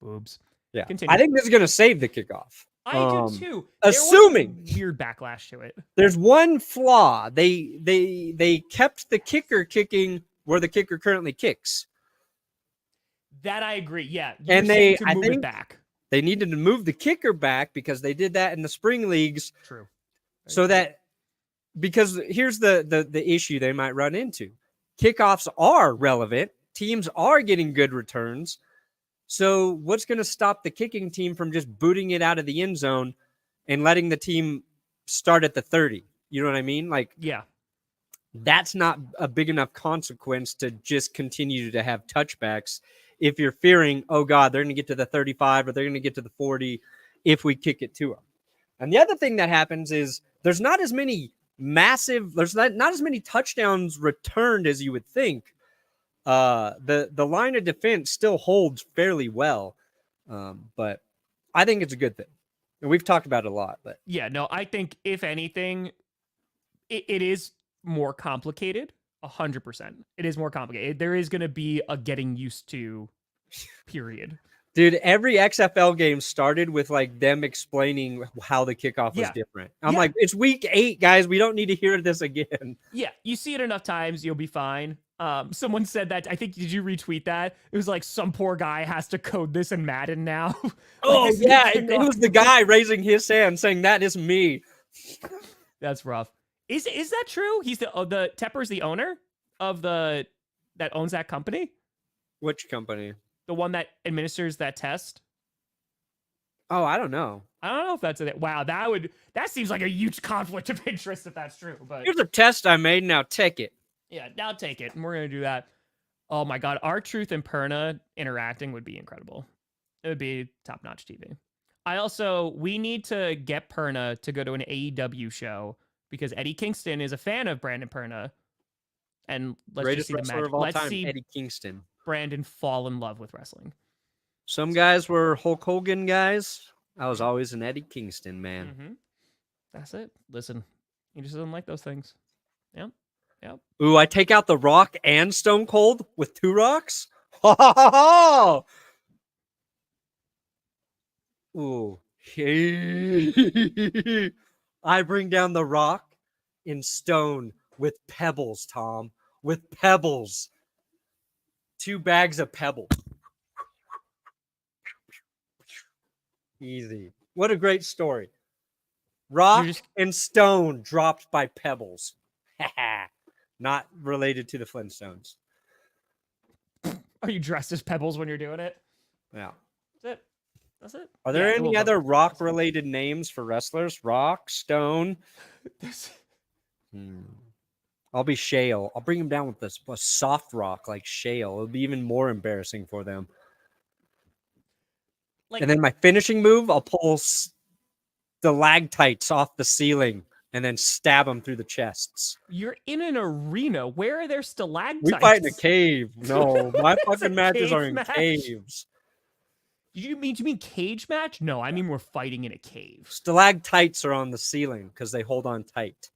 boobs. Yeah. Continue. I think this is going to save the kickoff. I do too. Assuming there was weird backlash to it. there's one flaw. They kept the kicker kicking where the kicker currently kicks. That I agree. Yeah, And you're saying I to move it think back. they needed to move the kicker back because they did that in the spring leagues. True. So that because here's the issue they might run into. Kickoffs are relevant. Teams are getting good returns. So what's going to stop the kicking team from just booting it out of the end zone and letting the team start at the 30? You know what I mean? Like Yeah. that's not a big enough consequence to just continue to have touchbacks if you're fearing, oh God, they're going to get to the 35 or they're going to get to the 40 if we kick it to them. And the other thing that happens is there's not as many not as many touchdowns returned as you would think. The line of defense still holds fairly well. But I think it's a good thing. And we've talked about it a lot, but Yeah, no, I think if anything, it is more complicated. 100%. It is more complicated. There is going to be a getting used to period. dude, every XFL game started with like them explaining how the kickoff was Yeah. different. I'm Yeah. like, it's week 8, guys. We don't need to hear this again. Yeah, you see it enough times, you'll be fine. Someone said that. I think did you retweet that? It was like some poor guy has to code this in Madden now. Like, Oh this yeah, new it was the guy raising his hand saying that is me. That's rough. Is that true? He's the Tepper's the owner of that owns that company, Which company? the one that administers that test. Oh, I don't know. I don't know if that's it. Wow, that seems like a huge conflict of interest if that's true. But Here's a test I made. Now take it. yeah, now take it, and we're gonna do that. Oh my God, R-Truth and Perna interacting would be incredible. It would be top-notch TV. We need to get Perna to go to an AEW show because Eddie Kingston is a fan of Brandon Perna. And let's Greatest just see the wrestler match. of all Let's time, see Eddie Kingston. Brandon fall in love with wrestling. Some guys were Hulk Hogan guys. I was always an Eddie Kingston man. Mm-hmm. That's it. Listen, he just doesn't like those things. Yep. Ooh, I take out The Rock and Stone Cold with 2 rocks. Ha ha ha ha! Ooh. I bring down The Rock in stone with pebbles, Tom. With pebbles. 2 bags of pebbles. Easy. What a great story. Rock and stone dropped by pebbles. Not related to the Flintstones. Are you dressed as Pebbles when you're doing it? Yeah. That's it. Are there Yeah, any we'll go. other rock-related names for wrestlers? Rock, Stone. I'll be Shale. I'll bring him down with a soft rock like Shale. It'll be even more embarrassing for them. Like, And then my finishing move, I'll pull stalactites off the ceiling and then stab them through the chests. you're in an arena. Where are there stalactites? We fight in a cave. No, my It's a fucking matches cave are in match. caves. Do you mean cage match? No, I mean we're fighting in a cave. Stalactites are on the ceiling because they hold on tight.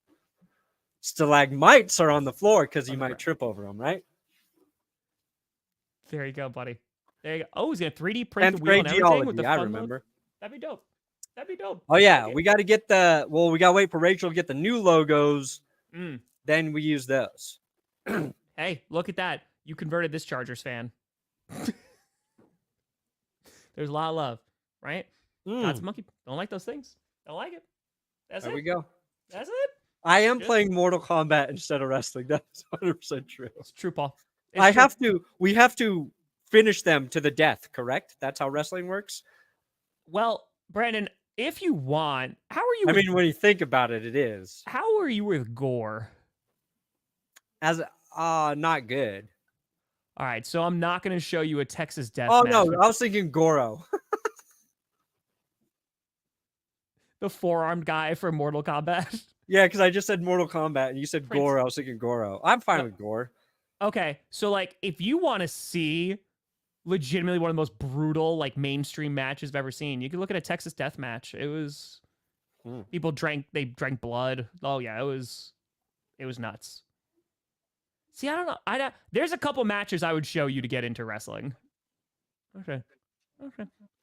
Stalagmites are on the floor because you might trip over them, right? There you go, buddy. There you go. Oh, he's gonna 3D print 10th the wheel and grade everything with the geology, I fun mode? remember. That'd be dope. That'd be dope. Oh yeah, Okay. we got to get we got to wait for Rachel to get the new logos. Mm. Then we use those. Hey, look at that. You converted this Chargers fan. There's a lot of love, right? God's monkey. Don't like those things. Don't like it. That's There it. we go. That's it. I am Good. playing Mortal Kombat instead of wrestling. That's 100% true. It's true, Paul. It's true. We have to finish them to the death, correct? That's how wrestling works? Well, Brandon, if you want, how are you? I mean, when you think about it, it is. How are you with gore? As not good. All right, so I'm not going to show you a Texas death Oh match. no, I was thinking Goro. The four-armed guy from Mortal Kombat. Yeah, because I just said Mortal Kombat and you said Prince. Goro. I was thinking Goro. I'm fine with Gore. Okay, so like if you want to see legitimately one of the most brutal like mainstream matches I've ever seen, you can look at a Texas death match. It was people drank blood. Oh yeah, it was nuts. See, I don't know. There's a couple matches I would show you to get into wrestling. Okay.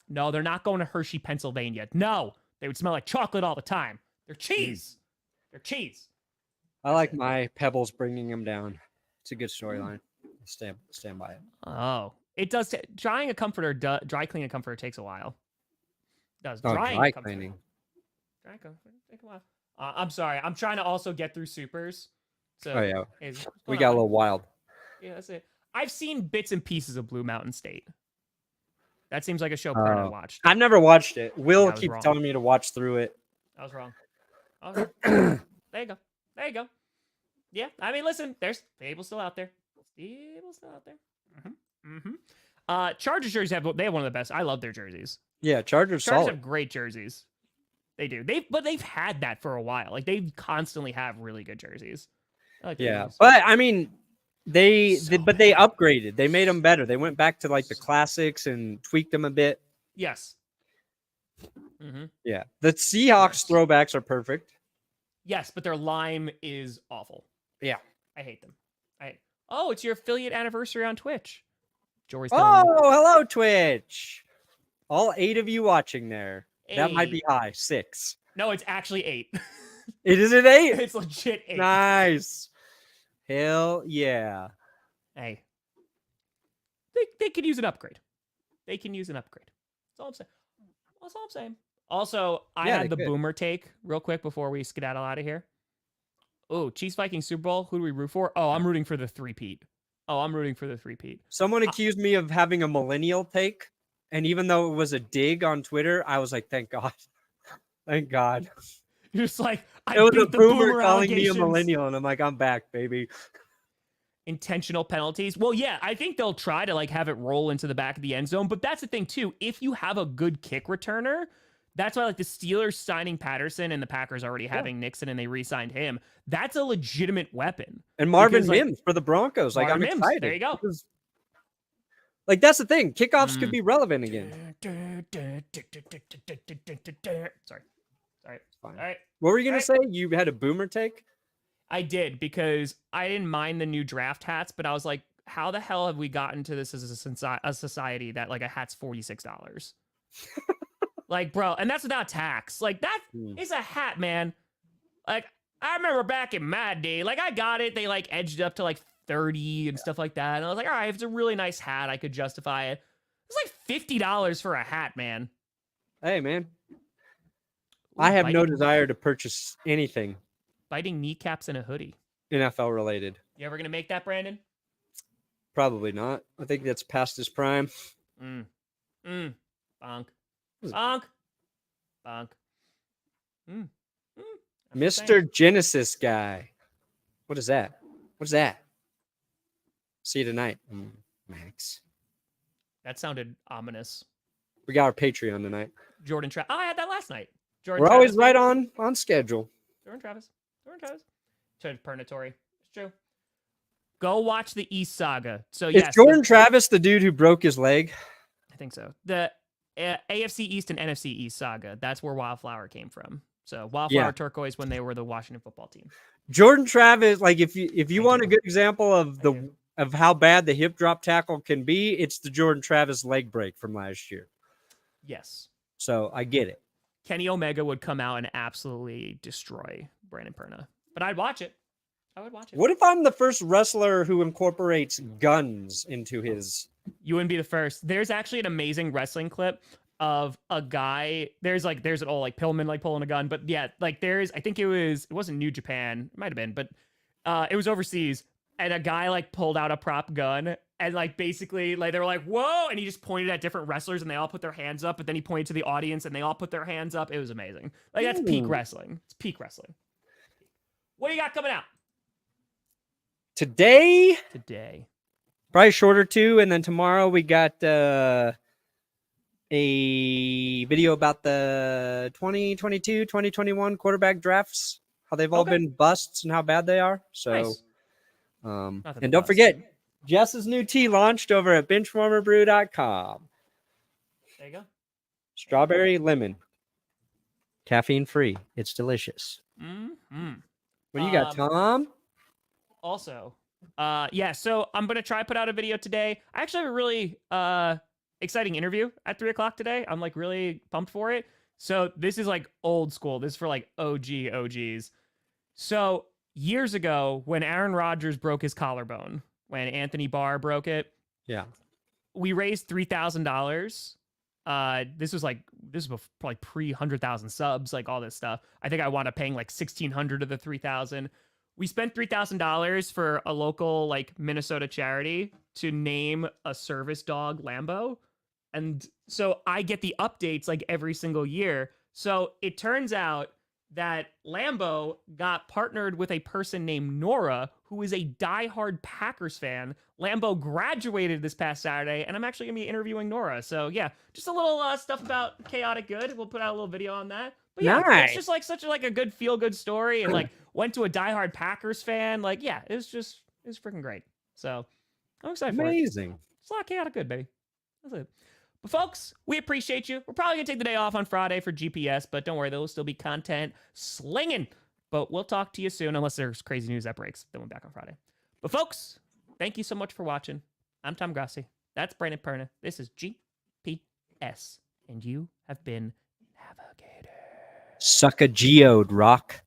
No, they're not going to Hershey, Pennsylvania. No, they would smell like chocolate all the time. They're cheese. They're cheese. I like my Pebbles bringing him down. It's a good storyline. Stand by it. Oh, it does. Drying a comforter, dry cleaning a comforter takes a while. It does. Drying Dry a comforter. cleaning. Dry comforter take a while. I'm sorry. I'm trying to also get through supers. So, Oh yeah, hey, what's we going got a on? little wild. Yeah, that's it. I've seen bits and pieces of Blue Mountain State. That seems like a show Perna watched. I've never watched it. Will I was keeps wrong. telling me to watch through it. I was wrong. There you go. There you go. Yeah, I mean, listen, there's Fable's still out there. Chargers jerseys have one of the best. I love their jerseys. Yeah, Chargers Chargers solid. have great jerseys. They do. They've had that for a while. Like they constantly have really good jerseys. I like their Yeah, jerseys. but I mean, they So upgraded. They made them better. They went back to like the classics and tweaked them a bit. Yes. Mm-hmm. Yeah, the Seahawks throwbacks are perfect. Yes, but their lime is awful. Yeah. I hate them. Oh, it's your affiliate anniversary on Twitch. Jory's telling Oh, you. hello, Twitch. All 8 of you watching there. That might be 8. high. 6. No, it's actually 8. It is an 8. It's legit 8. Nice. Hell yeah. Hey. They could use an upgrade. They can use an upgrade. That's all I'm saying. That's all I'm saying. Also, I Yeah, had they the could. boomer take real quick before we skedaddle out of here. Oh, Chiefs Vikings Super Bowl. Who do we root for? Oh, I'm rooting for the three-peat. Someone accused me of having a millennial take. And even though it was a dig on Twitter, I was like, thank God. Thank God. You're just like, I It was beat a the boomer calling me a allegations. millennial. And I'm like, I'm back, baby. Intentional penalties. Well, yeah, I think they'll try to like have it roll into the back of the end zone. But that's the thing too. If you have a good kick returner, that's why like the Steelers signing Patterson and the Packers already having Nixon and they re-signed him. That's a legitimate weapon. And Marvin Because, like, Mims for the Broncos. Like, Marvin I'm Mims, excited. there you go. Because, like, that's the thing. Kickoffs could be relevant again. Sorry. Fine. All right. What were you going Right. to say? You had a boomer take? I did because I didn't mind the new draft hats, but I was like, how the hell have we gotten to this as a society that like a hat's $46? Like, bro, and that's without tax. Like, that is a hat, man. Like, I remember back in my day, like, I got it. They like edged it up to like 30 and stuff like that. And I was like, all right, if it's a really nice hat, I could justify it. It's like $50 for a hat, man. Hey, man. I have no biting- desire to purchase anything Biting kneecaps in a hoodie. NFL related. You ever gonna make that, Brandon? Probably not. I think that's past his prime. Bonk. Bonk. Bonk. I'm just saying. Mr. Genesis guy. What is that? What's that? See you tonight, Max. That sounded ominous. We got our Patreon tonight. Jordan Travis. Oh, I had that last night. We're always right on schedule. Jordan Travis. Purgatory. It's true. Go watch the East Saga. So Is yes, Jordan Travis the dude who broke his leg? I think so. The AFC East and NFC East Saga. That's where Wildflower came from. So Wildflower Turquoise when they were the Washington football team. Jordan Travis, like if you want a good example of how bad the hip drop tackle can be, it's the Jordan Travis leg break from last year. Yes. So I get it. Kenny Omega would come out and absolutely destroy Brandon Perna. But I'd watch it. I would watch it. What if I'm the first wrestler who incorporates guns into his... You wouldn't be the first. There's actually an amazing wrestling clip of a guy. There's an old like Pillman like pulling a gun, but yeah, like I think it wasn't New Japan, it might have been, but it was overseas, and a guy like pulled out a prop gun and like basically like they were like whoa, and he just pointed at different wrestlers and they all put their hands up, but then he pointed to the audience and they all put their hands up. It was amazing. Like that's peak wrestling. It's peak wrestling. What do you got coming out today? Probably shorter too, and then tomorrow we got a video about the 2022, 2021 quarterback drafts, how they've all been busts and how bad they are. So, nice. And don't forget, Jess's new tea launched over at benchwarmerbrew.com. There you go. Strawberry lemon, caffeine free. It's delicious. Mm-hmm. What do you got, Tom? Also, so I'm going to try put out a video today. I actually have a really exciting interview at 3:00 today. I'm like really pumped for it. So this is like old school. This is for like OGs. So years ago when Aaron Rodgers broke his collarbone, when Anthony Barr broke it, we raised $3,000. This was probably pre 100,000 subs, like all this stuff. I think I wound up paying like 1,600 of the 3,000. We spent $3,000 for a local like Minnesota charity to name a service dog Lambo. And so I get the updates like every single year. So it turns out that Lambo got partnered with a person named Nora, who is a diehard Packers fan. Lambo graduated this past Saturday, and I'm actually going to be interviewing Nora. So yeah, just a little stuff about Chaotic Good. We'll put out a little video on that. But yeah, It's just like such a good feel-good story, and like went to a diehard Packers fan. Like, yeah, it was freaking great. So I'm excited for it. Amazing. It's a lot of Chaotic Good, baby. That's it. But folks, we appreciate you. We're probably going to take the day off on Friday for GPS, but don't worry, there will still be content slinging. But we'll talk to you soon, unless there's crazy news that breaks. Then we're back on Friday. But folks, thank you so much for watching. I'm Tom Grossi. That's Brandon Perna. This is GPS. And you have been Navigator. Suck a geode, rock.